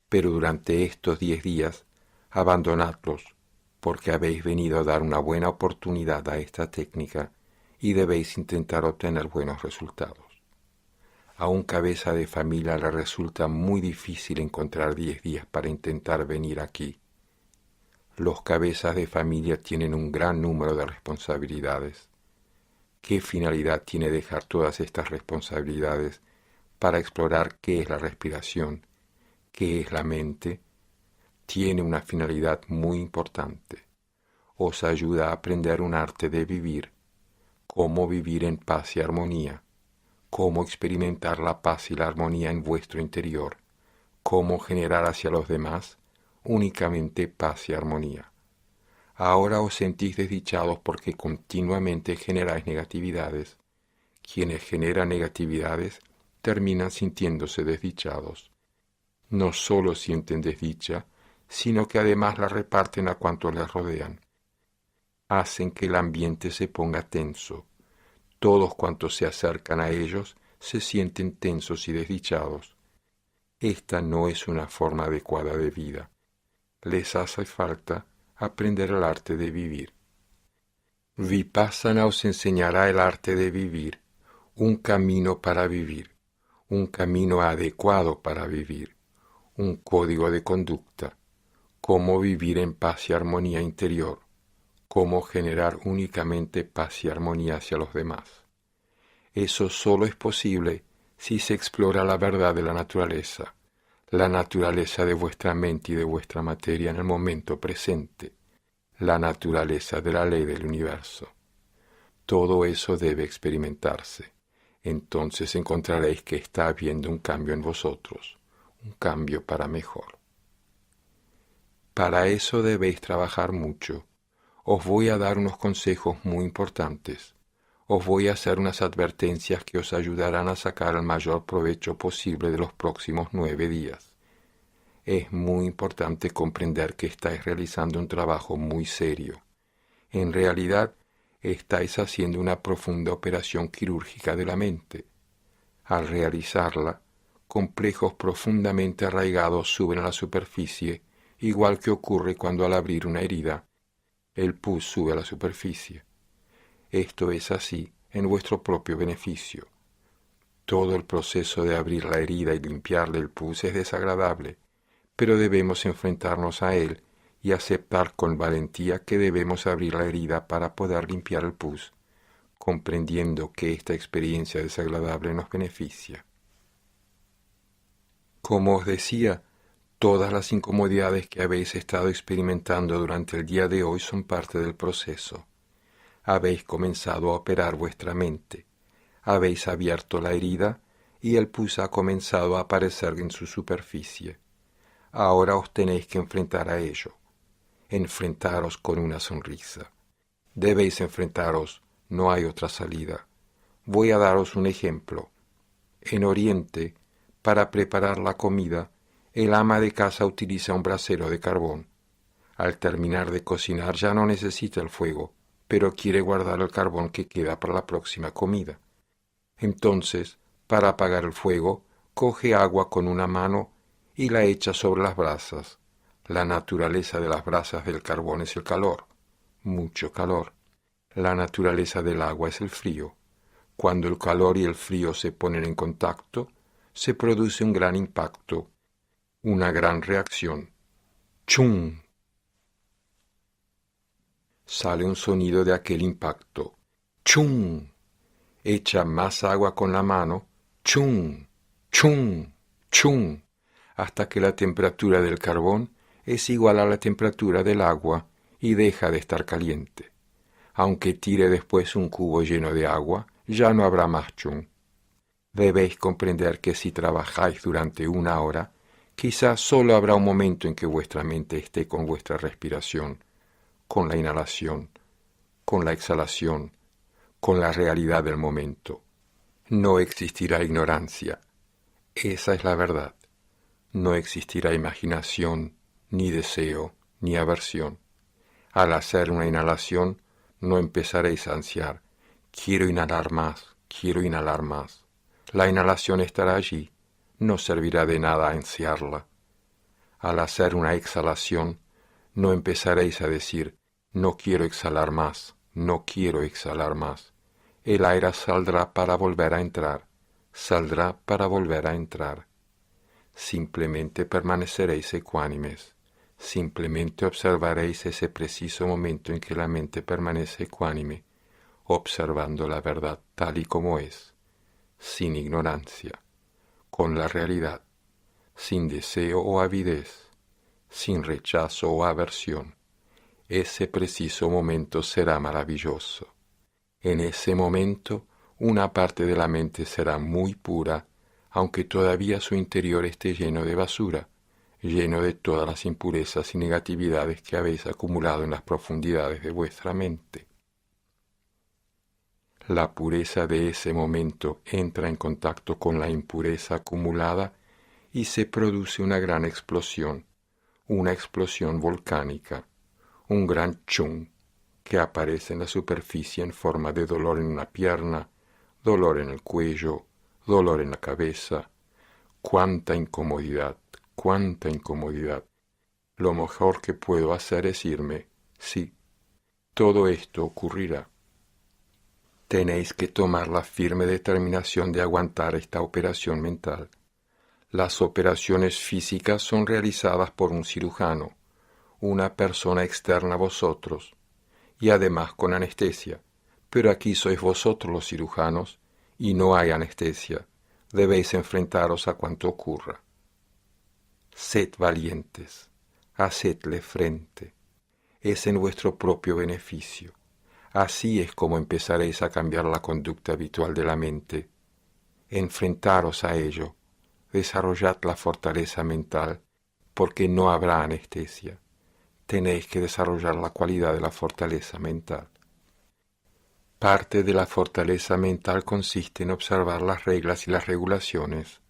pero durante estos 10 días abandonadlos, porque habéis venido a dar una buena oportunidad a esta técnica y debéis intentar obtener buenos resultados. A un cabeza de familia le resulta muy difícil encontrar 10 días para intentar venir aquí. Los cabezas de familia tienen un gran número de responsabilidades. ¿Qué finalidad tiene dejar todas estas responsabilidades para explorar qué es la respiración, qué es la mente? Tiene una finalidad muy importante. Os ayuda a aprender un arte de vivir, cómo vivir en paz y armonía, cómo experimentar la paz y la armonía en vuestro interior, cómo generar hacia los demás únicamente paz y armonía. Ahora os sentís desdichados porque continuamente generáis negatividades. Quienes generan negatividades terminan sintiéndose desdichados. No solo sienten desdicha, sino que además la reparten a cuantos les rodean. Hacen que el ambiente se ponga tenso. Todos cuantos se acercan a ellos se sienten tensos y desdichados. Esta no es una forma adecuada de vida. Les hace falta aprender el arte de vivir. Vipassana os enseñará el arte de vivir, un camino para vivir, un camino adecuado para vivir, un código de conducta, cómo vivir en paz y armonía interior, cómo generar únicamente paz y armonía hacia los demás. Eso solo es posible si se explora la verdad de la naturaleza de vuestra mente y de vuestra materia en el momento presente, la naturaleza de la ley del universo. Todo eso debe experimentarse. Entonces encontraréis que está habiendo un cambio en vosotros, un cambio para mejor. Para eso debéis trabajar mucho. Os voy a dar unos consejos muy importantes. Os voy a hacer unas advertencias que os ayudarán a sacar el mayor provecho posible de los próximos 9 días. Es muy importante comprender que estáis realizando un trabajo muy serio. En realidad, estáis haciendo una profunda operación quirúrgica de la mente. Al realizarla, complejos profundamente arraigados suben a la superficie, igual que ocurre cuando al abrir una herida, el pus sube a la superficie. Esto es así en vuestro propio beneficio. Todo el proceso de abrir la herida y limpiarle el pus es desagradable, pero debemos enfrentarnos a él y aceptar con valentía que debemos abrir la herida para poder limpiar el pus, comprendiendo que esta experiencia desagradable nos beneficia. Como os decía, todas las incomodidades que habéis estado experimentando durante el día de hoy son parte del proceso. Habéis comenzado a operar vuestra mente, habéis abierto la herida y el pus ha comenzado a aparecer en su superficie. Ahora os tenéis que enfrentar a ello. Enfrentaros con una sonrisa. Debéis enfrentaros, no hay otra salida. Voy a daros un ejemplo. En Oriente, para preparar la comida, el ama de casa utiliza un brasero de carbón. Al terminar de cocinar ya no necesita el fuego, pero quiere guardar el carbón que queda para la próxima comida. Entonces, para apagar el fuego, coge agua con una mano y la echa sobre las brasas. La naturaleza de las brasas del carbón es el calor, mucho calor. La naturaleza del agua es el frío. Cuando el calor y el frío se ponen en contacto, se produce un gran impacto, una gran reacción. ¡Chum! Sale un sonido de aquel impacto. ¡Chum! Echa más agua con la mano. ¡Chum! ¡Chum! ¡Chum! Hasta que la temperatura del carbón es igual a la temperatura del agua y deja de estar caliente. Aunque tire después un cubo lleno de agua, ya no habrá más chum. Debéis comprender que si trabajáis durante 1 hora, quizás solo habrá un momento en que vuestra mente esté con vuestra respiración, con la inhalación, con la exhalación, con la realidad del momento. No existirá ignorancia. Esa es la verdad. No existirá imaginación, ni deseo, ni aversión. Al hacer una inhalación, no empezaréis a ansiar. Quiero inhalar más, quiero inhalar más. La inhalación estará allí, no servirá de nada ansiarla. Al hacer una exhalación, no empezaréis a decir, no quiero exhalar más, no quiero exhalar más. El aire saldrá para volver a entrar, saldrá para volver a entrar. Simplemente permaneceréis ecuánimes, simplemente observaréis ese preciso momento en que la mente permanece ecuánime, observando la verdad tal y como es, sin ignorancia, con la realidad, sin deseo o avidez, sin rechazo o aversión. Ese preciso momento será maravilloso. En ese momento, una parte de la mente será muy pura, aunque todavía su interior esté lleno de basura, lleno de todas las impurezas y negatividades que habéis acumulado en las profundidades de vuestra mente. La pureza de ese momento entra en contacto con la impureza acumulada y se produce una gran explosión, una explosión volcánica, un gran chum que aparece en la superficie en forma de dolor en una pierna, dolor en el cuello, dolor en la cabeza. ¡Cuánta incomodidad! ¡Cuánta incomodidad! Lo mejor que puedo hacer es irme. Sí, todo esto ocurrirá. Tenéis que tomar la firme determinación de aguantar esta operación mental. Las operaciones físicas son realizadas por un cirujano, una persona externa a vosotros, y además con anestesia, pero aquí sois vosotros los cirujanos y no hay anestesia. Debéis enfrentaros a cuanto ocurra. Sed valientes, hacedle frente. Es en vuestro propio beneficio. Así es como empezaréis a cambiar la conducta habitual de la mente. Enfrentaros a ello, desarrollad la fortaleza mental, porque no habrá anestesia. Tenéis que desarrollar la cualidad de la fortaleza mental. Parte de la fortaleza mental consiste en observar las reglas y las regulaciones.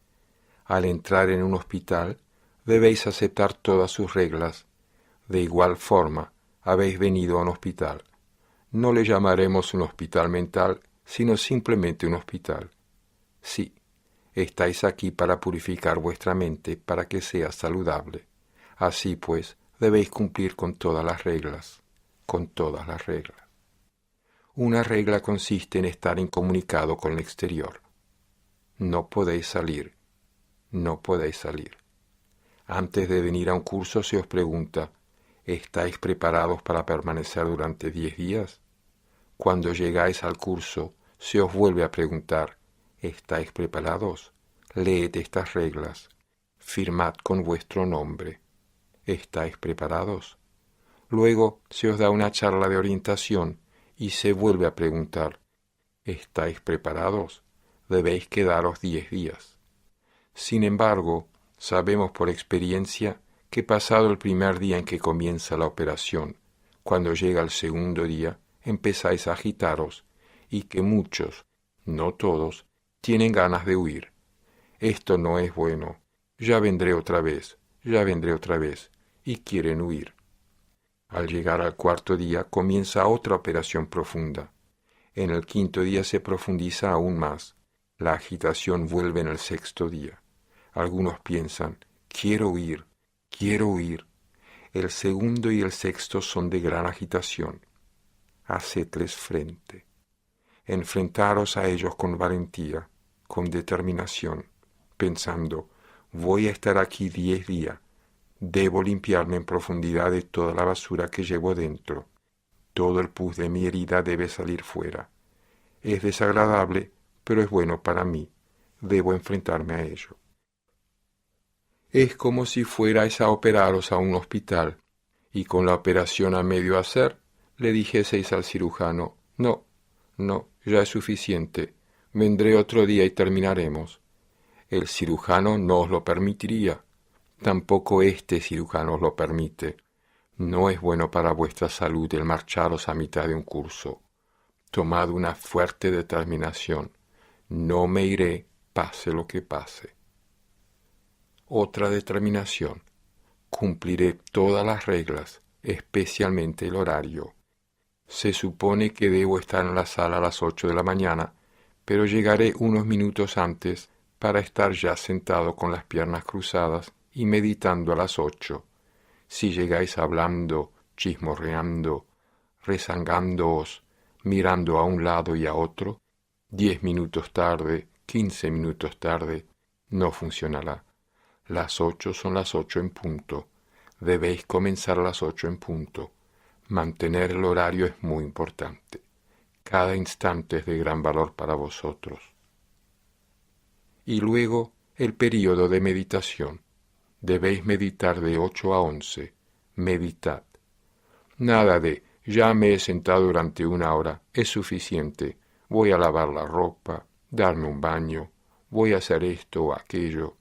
Al entrar en un hospital, debéis aceptar todas sus reglas. De igual forma, habéis venido a un hospital. No le llamaremos un hospital mental, sino simplemente un hospital. Sí, estáis aquí para purificar vuestra mente para que sea saludable. Así pues, debéis cumplir con todas las reglas, con todas las reglas. Una regla consiste en estar incomunicado con el exterior. No podéis salir, no podéis salir. Antes de venir a un curso se os pregunta, ¿Estáis preparados para permanecer durante 10 días? Cuando llegáis al curso, se os vuelve a preguntar, ¿estáis preparados? Leed estas reglas. Firmad con vuestro nombre. ¿Estáis preparados? Luego se os da una charla de orientación y se vuelve a preguntar, ¿estáis preparados? Debéis quedaros 10 días. Sin embargo, sabemos por experiencia que pasado el primer día en que comienza la operación, cuando llega el segundo día, empezáis a agitaros y que muchos, no todos, tienen ganas de huir. Esto no es bueno. Ya vendré otra vez, y quieren huir. Al llegar al cuarto día comienza otra operación profunda. En el quinto día se profundiza aún más. La agitación vuelve en el sexto día. Algunos piensan, quiero huir. El segundo y el sexto son de gran agitación. Hacedles frente. Enfrentaros a ellos con valentía, con determinación, pensando, voy a estar aquí 10 días, debo limpiarme en profundidad de toda la basura que llevo dentro, todo el pus de mi herida debe salir fuera. Es desagradable, pero es bueno para mí, debo enfrentarme a ello. Es como si fuerais a operaros a un hospital y con la operación a medio hacer le dijeseis al cirujano, no, ya es suficiente, vendré otro día y terminaremos. El cirujano no os lo permitiría, tampoco este cirujano os lo permite. No es bueno para vuestra salud el marcharos a mitad de un curso. Tomad una fuerte determinación, no me iré, pase lo que pase. Otra determinación, cumpliré todas las reglas, especialmente el horario. Se supone que debo estar en la sala a las 8 de la mañana, pero llegaré unos minutos antes para estar ya sentado con las piernas cruzadas y meditando a las 8. Si llegáis hablando, chismorreando, rezangándoos, mirando a un lado y a otro, 10 minutos tarde, 15 minutos tarde, no funcionará. Las 8 son las 8 en punto. Debéis comenzar a las 8 en punto. Mantener el horario es muy importante. Cada instante es de gran valor para vosotros. Y luego el período de meditación. Debéis meditar de 8 a 11. Meditad. Nada de, ya me he sentado durante 1 hora, es suficiente. Voy a lavar la ropa, darme un baño, voy a hacer esto o aquello.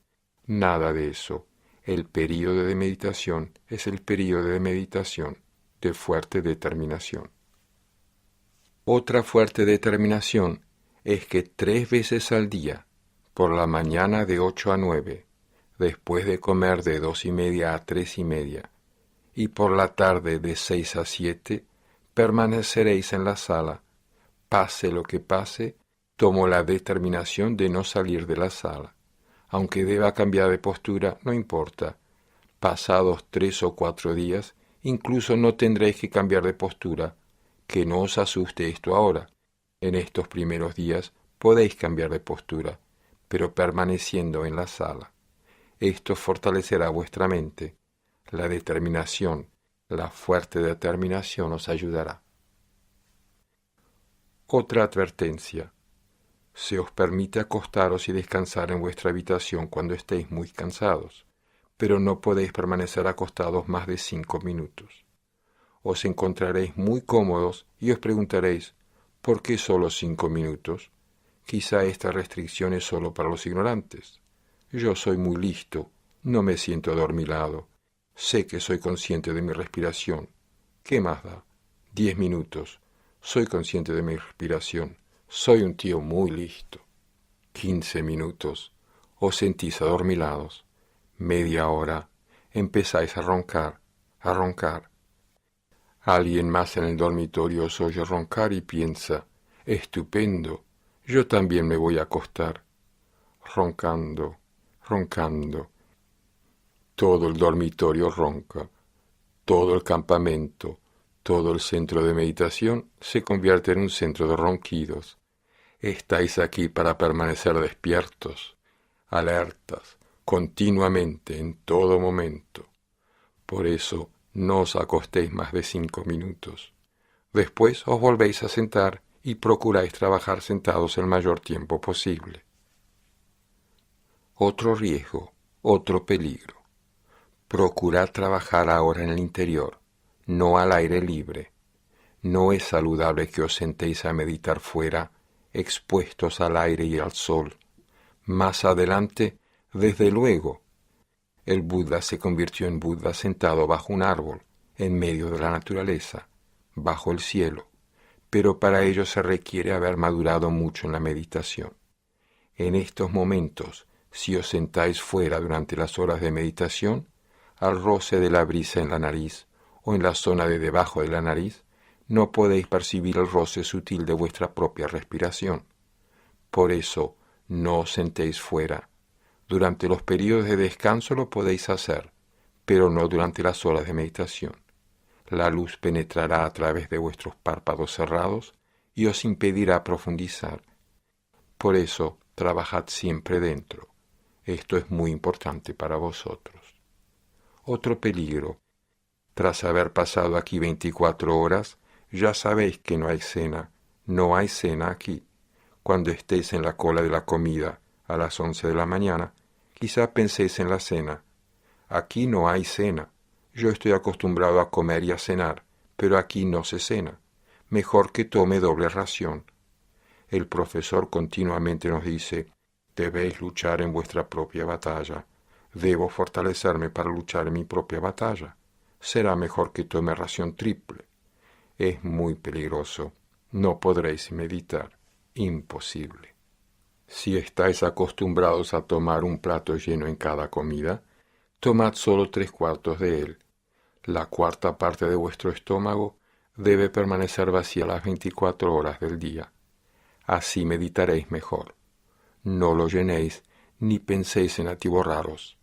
Nada de eso. El período de meditación es el período de meditación de fuerte determinación. Otra fuerte determinación es que 3 veces al día, por la mañana de 8 a 9, después de comer de 2:30 a 3:30, y por la tarde de 6 a 7, permaneceréis en la sala. Pase lo que pase, tomo la determinación de no salir de la sala. Aunque deba cambiar de postura, no importa. Pasados 3 o 4 días, incluso no tendréis que cambiar de postura. Que no os asuste esto ahora. En estos primeros días podéis cambiar de postura, pero permaneciendo en la sala. Esto fortalecerá vuestra mente. La determinación, la fuerte determinación os ayudará. Otra advertencia. Se os permite acostaros y descansar en vuestra habitación cuando estéis muy cansados, pero no podéis permanecer acostados más de 5 minutos. Os encontraréis muy cómodos y os preguntaréis, ¿por qué solo 5 minutos? Quizá esta restricción es solo para los ignorantes. Yo soy muy listo, no me siento adormilado, sé que soy consciente de mi respiración. ¿Qué más da? 10 minutos, soy consciente de mi respiración. Soy un tío muy listo. 15 minutos, os sentís adormilados. Media hora, empezáis a roncar. Alguien más en el dormitorio os oye roncar y piensa, estupendo, yo también me voy a acostar. Roncando. Todo el dormitorio ronca. Todo el campamento, todo el centro de meditación se convierte en un centro de ronquidos. Estáis aquí para permanecer despiertos, alertas, continuamente, en todo momento. Por eso, No os acostéis más de 5 minutos. Después os volvéis a sentar y procuráis trabajar sentados el mayor tiempo posible. Otro riesgo, otro peligro. Procurad trabajar ahora en el interior, no al aire libre. No es saludable que os sentéis a meditar fuera, expuestos al aire y al sol. Más adelante, desde luego, el Buda se convirtió en Buda sentado bajo un árbol, en medio de la naturaleza, bajo el cielo, pero para ello se requiere haber madurado mucho en la meditación. En estos momentos, si os sentáis fuera durante las horas de meditación, al roce de la brisa en la nariz o en la zona de debajo de la nariz, no podéis percibir el roce sutil de vuestra propia respiración. Por eso, no os sentéis fuera. Durante los periodos de descanso lo podéis hacer, pero no durante las horas de meditación. La luz penetrará a través de vuestros párpados cerrados y os impedirá profundizar. Por eso, trabajad siempre dentro. Esto es muy importante para vosotros. Otro peligro. Tras haber pasado aquí 24 horas, ya sabéis que no hay cena. No hay cena aquí. Cuando estéis en la cola de la comida a las 11 de la mañana, quizá penséis en la cena. Aquí no hay cena. Yo estoy acostumbrado a comer y a cenar, pero aquí no se cena. Mejor que tome doble ración. El profesor continuamente nos dice, debéis luchar en vuestra propia batalla. Debo fortalecerme para luchar en mi propia batalla. Será mejor que tome ración triple. Es muy peligroso. No podréis meditar. Imposible. Si estáis acostumbrados a tomar un plato lleno en cada comida, tomad solo 3/4 de él. La cuarta parte de vuestro estómago debe permanecer vacía las 24 horas del día. Así meditaréis mejor. No lo llenéis ni penséis en atiborraros.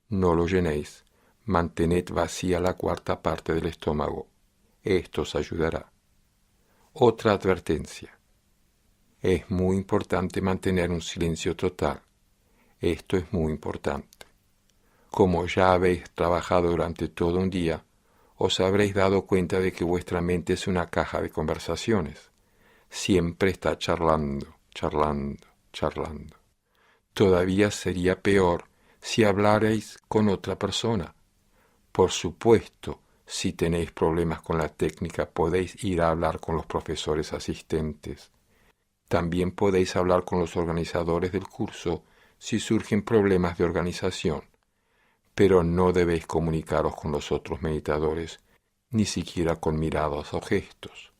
No lo llenéis. Mantened vacía la cuarta parte del estómago. Esto os ayudará. Otra advertencia. Es muy importante mantener un silencio total. Esto es muy importante. Como ya habéis trabajado durante todo un día, os habréis dado cuenta de que vuestra mente es una caja de conversaciones. Siempre está charlando, charlando, charlando. Todavía sería peor si hablarais con otra persona. Por supuesto, si tenéis problemas con la técnica, podéis ir a hablar con los profesores asistentes. También podéis hablar con los organizadores del curso si surgen problemas de organización, pero no debéis comunicaros con los otros meditadores, ni siquiera con miradas o gestos.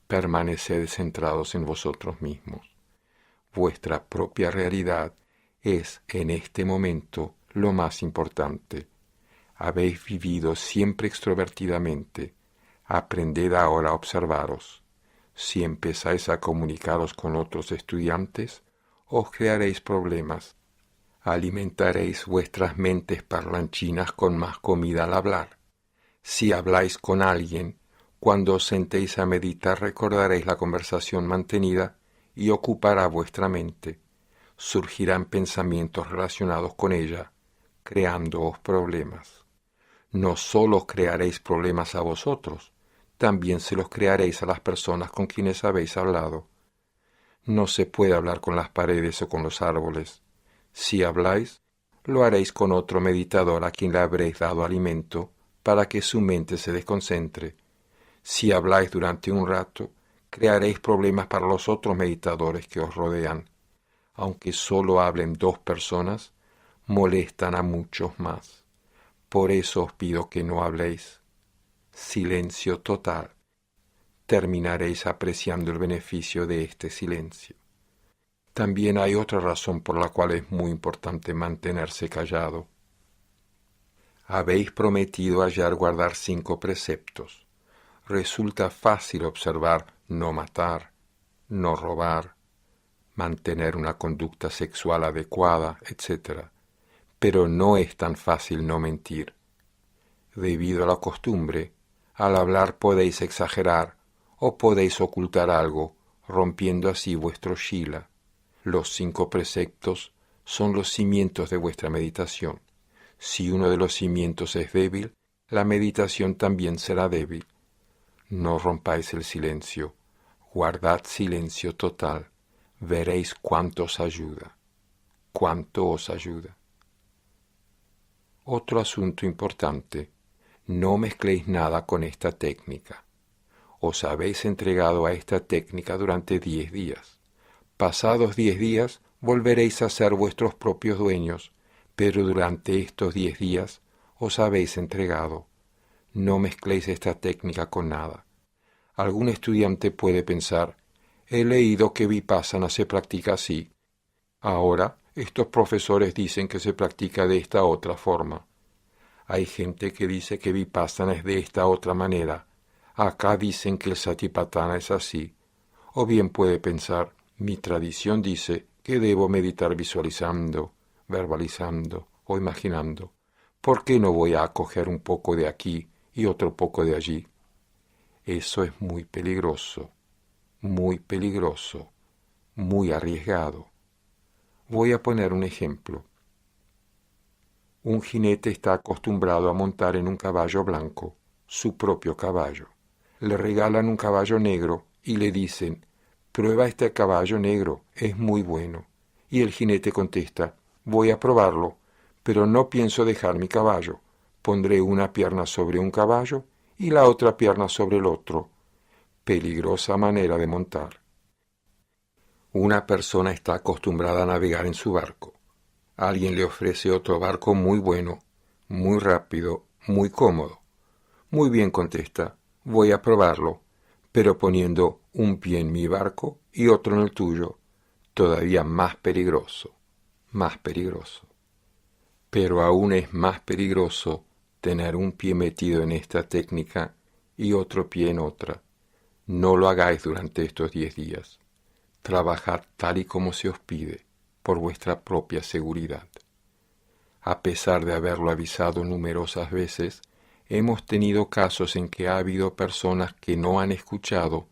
Permaneced centrados en vosotros mismos. Vuestra propia realidad es, en este momento, lo más importante. Habéis vivido siempre extrovertidamente. Aprended ahora a observaros. Si empezáis a comunicaros con otros estudiantes, os crearéis problemas. Alimentaréis vuestras mentes parlanchinas con más comida al hablar. Si habláis con alguien, cuando os sentéis a meditar recordaréis la conversación mantenida y ocupará vuestra mente. Surgirán pensamientos relacionados con ella, creándoos problemas. No solo os crearéis problemas a vosotros, también se los crearéis a las personas con quienes habéis hablado. No se puede hablar con las paredes o con los árboles. Si habláis, lo haréis con otro meditador a quien le habréis dado alimento para que su mente se desconcentre. Si habláis durante un rato, crearéis problemas para los otros meditadores que os rodean. Aunque solo hablen 2 personas, molestan a muchos más. Por eso os pido que no habléis. Silencio total. Terminaréis apreciando el beneficio de este silencio. También hay otra razón por la cual es muy importante mantenerse callado. Habéis prometido ayer guardar 5 preceptos. Resulta fácil observar no matar, no robar, mantener una conducta sexual adecuada, etc. Pero no es tan fácil no mentir. Debido a la costumbre, al hablar podéis exagerar o podéis ocultar algo, rompiendo así vuestro shila. Los 5 preceptos son los cimientos de vuestra meditación. Si uno de los cimientos es débil, la meditación también será débil. No rompáis el silencio, guardad silencio total, veréis cuánto os ayuda, cuánto os ayuda. Otro asunto importante, no mezcléis nada con esta técnica. Os habéis entregado a esta técnica durante 10 días. Pasados 10 días volveréis a ser vuestros propios dueños, pero durante estos 10 días os habéis entregado. No mezcléis esta técnica con nada. Algún estudiante puede pensar, he leído que Vipassana se practica así. Ahora estos profesores dicen que se practica de esta otra forma. Hay gente que dice que Vipassana es de esta otra manera. Acá dicen que el Satipatthana es así. O bien puede pensar, mi tradición dice que debo meditar visualizando, verbalizando o imaginando. ¿Por qué no voy a acoger un poco de aquí y otro poco de allí? Eso es muy peligroso, muy arriesgado. Voy a poner un ejemplo. Un jinete está acostumbrado a montar en un caballo blanco, su propio caballo. Le regalan un caballo negro y le dicen, prueba este caballo negro, es muy bueno. Y el jinete contesta, voy a probarlo, pero no pienso dejar mi caballo. Pondré una pierna sobre un caballo y la otra pierna sobre el otro. Peligrosa manera de montar. Una persona está acostumbrada a navegar en su barco. Alguien le ofrece otro barco muy bueno, muy rápido, muy cómodo. Muy bien, contesta, voy a probarlo, pero poniendo un pie en mi barco y otro en el tuyo, todavía más peligroso, más peligroso. Pero aún es más peligroso tener un pie metido en esta técnica y otro pie en otra. No lo hagáis durante estos 10 días. Trabajad tal y como se os pide, por vuestra propia seguridad. A pesar de haberlo avisado numerosas veces, hemos tenido casos en que ha habido personas que no han escuchado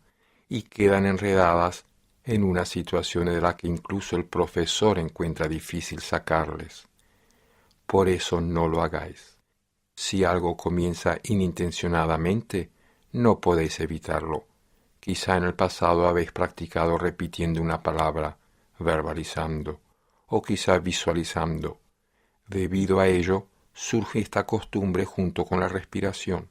y quedan enredadas en una situación de la que incluso el profesor encuentra difícil sacarles. Por eso no lo hagáis. Si algo comienza inintencionadamente, no podéis evitarlo. Quizá en el pasado habéis practicado repitiendo una palabra, verbalizando, o quizá visualizando. Debido a ello, surge esta costumbre junto con la respiración.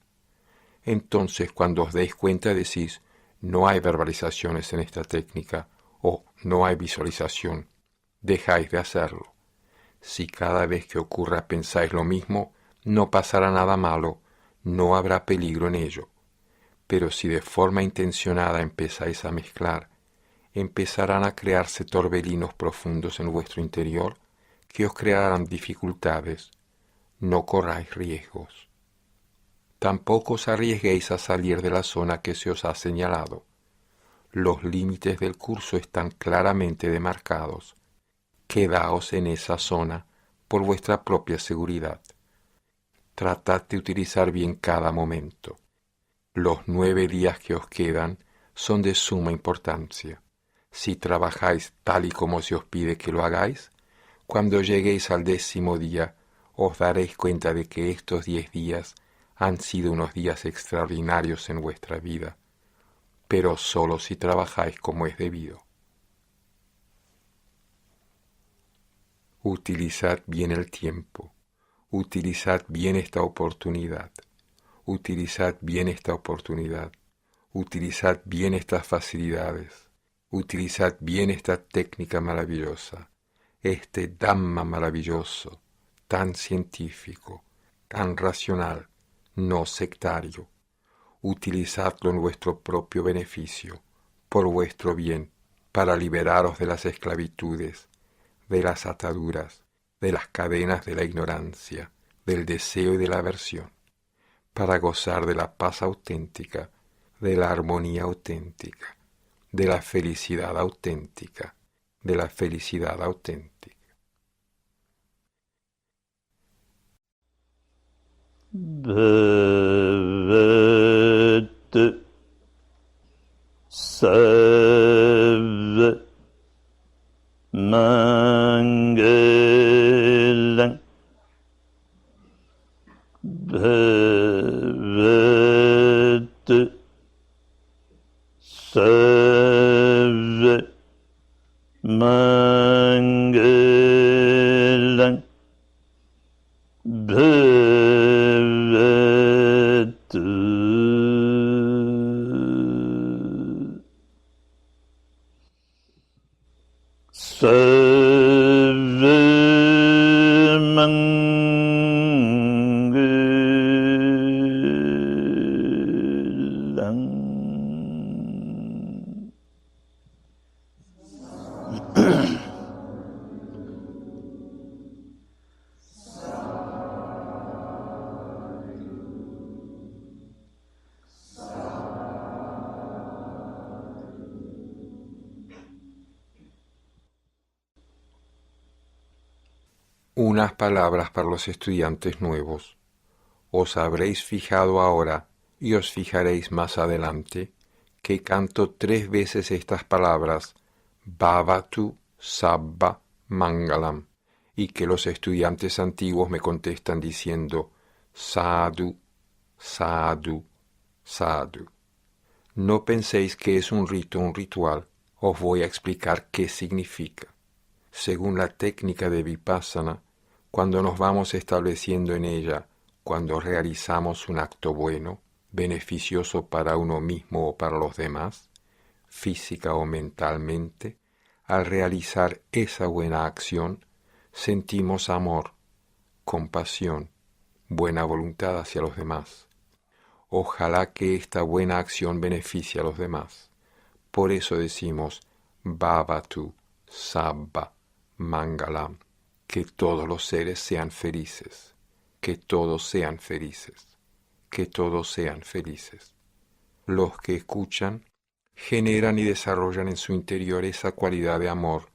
Entonces, cuando os deis cuenta, decís, no hay verbalizaciones en esta técnica, o no hay visualización. Dejáis de hacerlo. Si cada vez que ocurra pensáis lo mismo, no pasará nada malo, no habrá peligro en ello. Pero si de forma intencionada empezáis a mezclar, empezarán a crearse torbellinos profundos en vuestro interior que os crearán dificultades. No corráis riesgos. Tampoco os arriesguéis a salir de la zona que se os ha señalado. Los límites del curso están claramente demarcados. Quedaos en esa zona por vuestra propia seguridad. Tratad de utilizar bien cada momento. Los 9 días que os quedan son de suma importancia. Si trabajáis tal y como se os pide que lo hagáis, cuando lleguéis al 10º día, os daréis cuenta de que estos 10 días han sido unos días extraordinarios en vuestra vida, pero solo si trabajáis como es debido. Utilizad bien el tiempo, utilizad bien esta oportunidad. Utilizad bien esta oportunidad, utilizad bien estas facilidades, utilizad bien esta técnica maravillosa, este Dhamma maravilloso, tan científico, tan racional, no sectario. Utilizadlo en vuestro propio beneficio, por vuestro bien, para liberaros de las esclavitudes, de las ataduras, de las cadenas de la ignorancia, del deseo y de la aversión, para gozar de la paz auténtica, de la armonía auténtica, de la felicidad auténtica, de la felicidad auténtica.
Bhavat Sav Mangalang Bhavat bhagavatu Sarvamangalam.
Unas palabras para los estudiantes nuevos. Os habréis fijado ahora y os fijaréis más adelante que canto 3 veces estas palabras Bhavatu Sabba Mangalam y que los estudiantes antiguos me contestan diciendo Sadhu, Sadhu, Sadhu. No penséis que es un rito, un ritual. Os voy a explicar qué significa. Según la técnica de Vipassana, cuando nos vamos estableciendo en ella, cuando realizamos un acto bueno, beneficioso para uno mismo o para los demás, física o mentalmente, al realizar esa buena acción, sentimos amor, compasión, buena voluntad hacia los demás. Ojalá que esta buena acción beneficie a los demás. Por eso decimos Bhavatu Sabba Mangalam, que todos los seres sean felices, que todos sean felices, que todos sean felices. Los que escuchan generan y desarrollan en su interior esa cualidad de amor,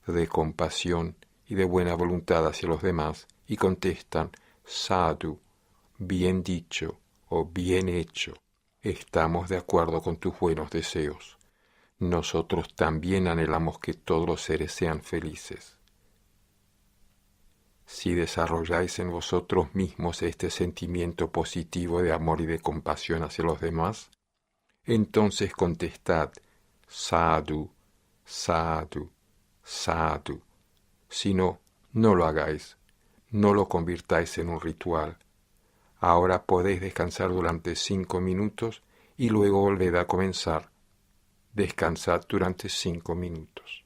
de compasión y de buena voluntad hacia los demás y contestan Sadhu, bien dicho o bien hecho, estamos de acuerdo con tus buenos deseos. Nosotros también anhelamos que todos los seres sean felices. Si desarrolláis en vosotros mismos este sentimiento positivo de amor y de compasión hacia los demás, entonces contestad Sadhu, Sadhu, Sadhu. Si no, no lo hagáis, no lo convirtáis en un ritual. Ahora podéis descansar durante 5 minutos y luego volved a comenzar. Descansad durante 5 minutos.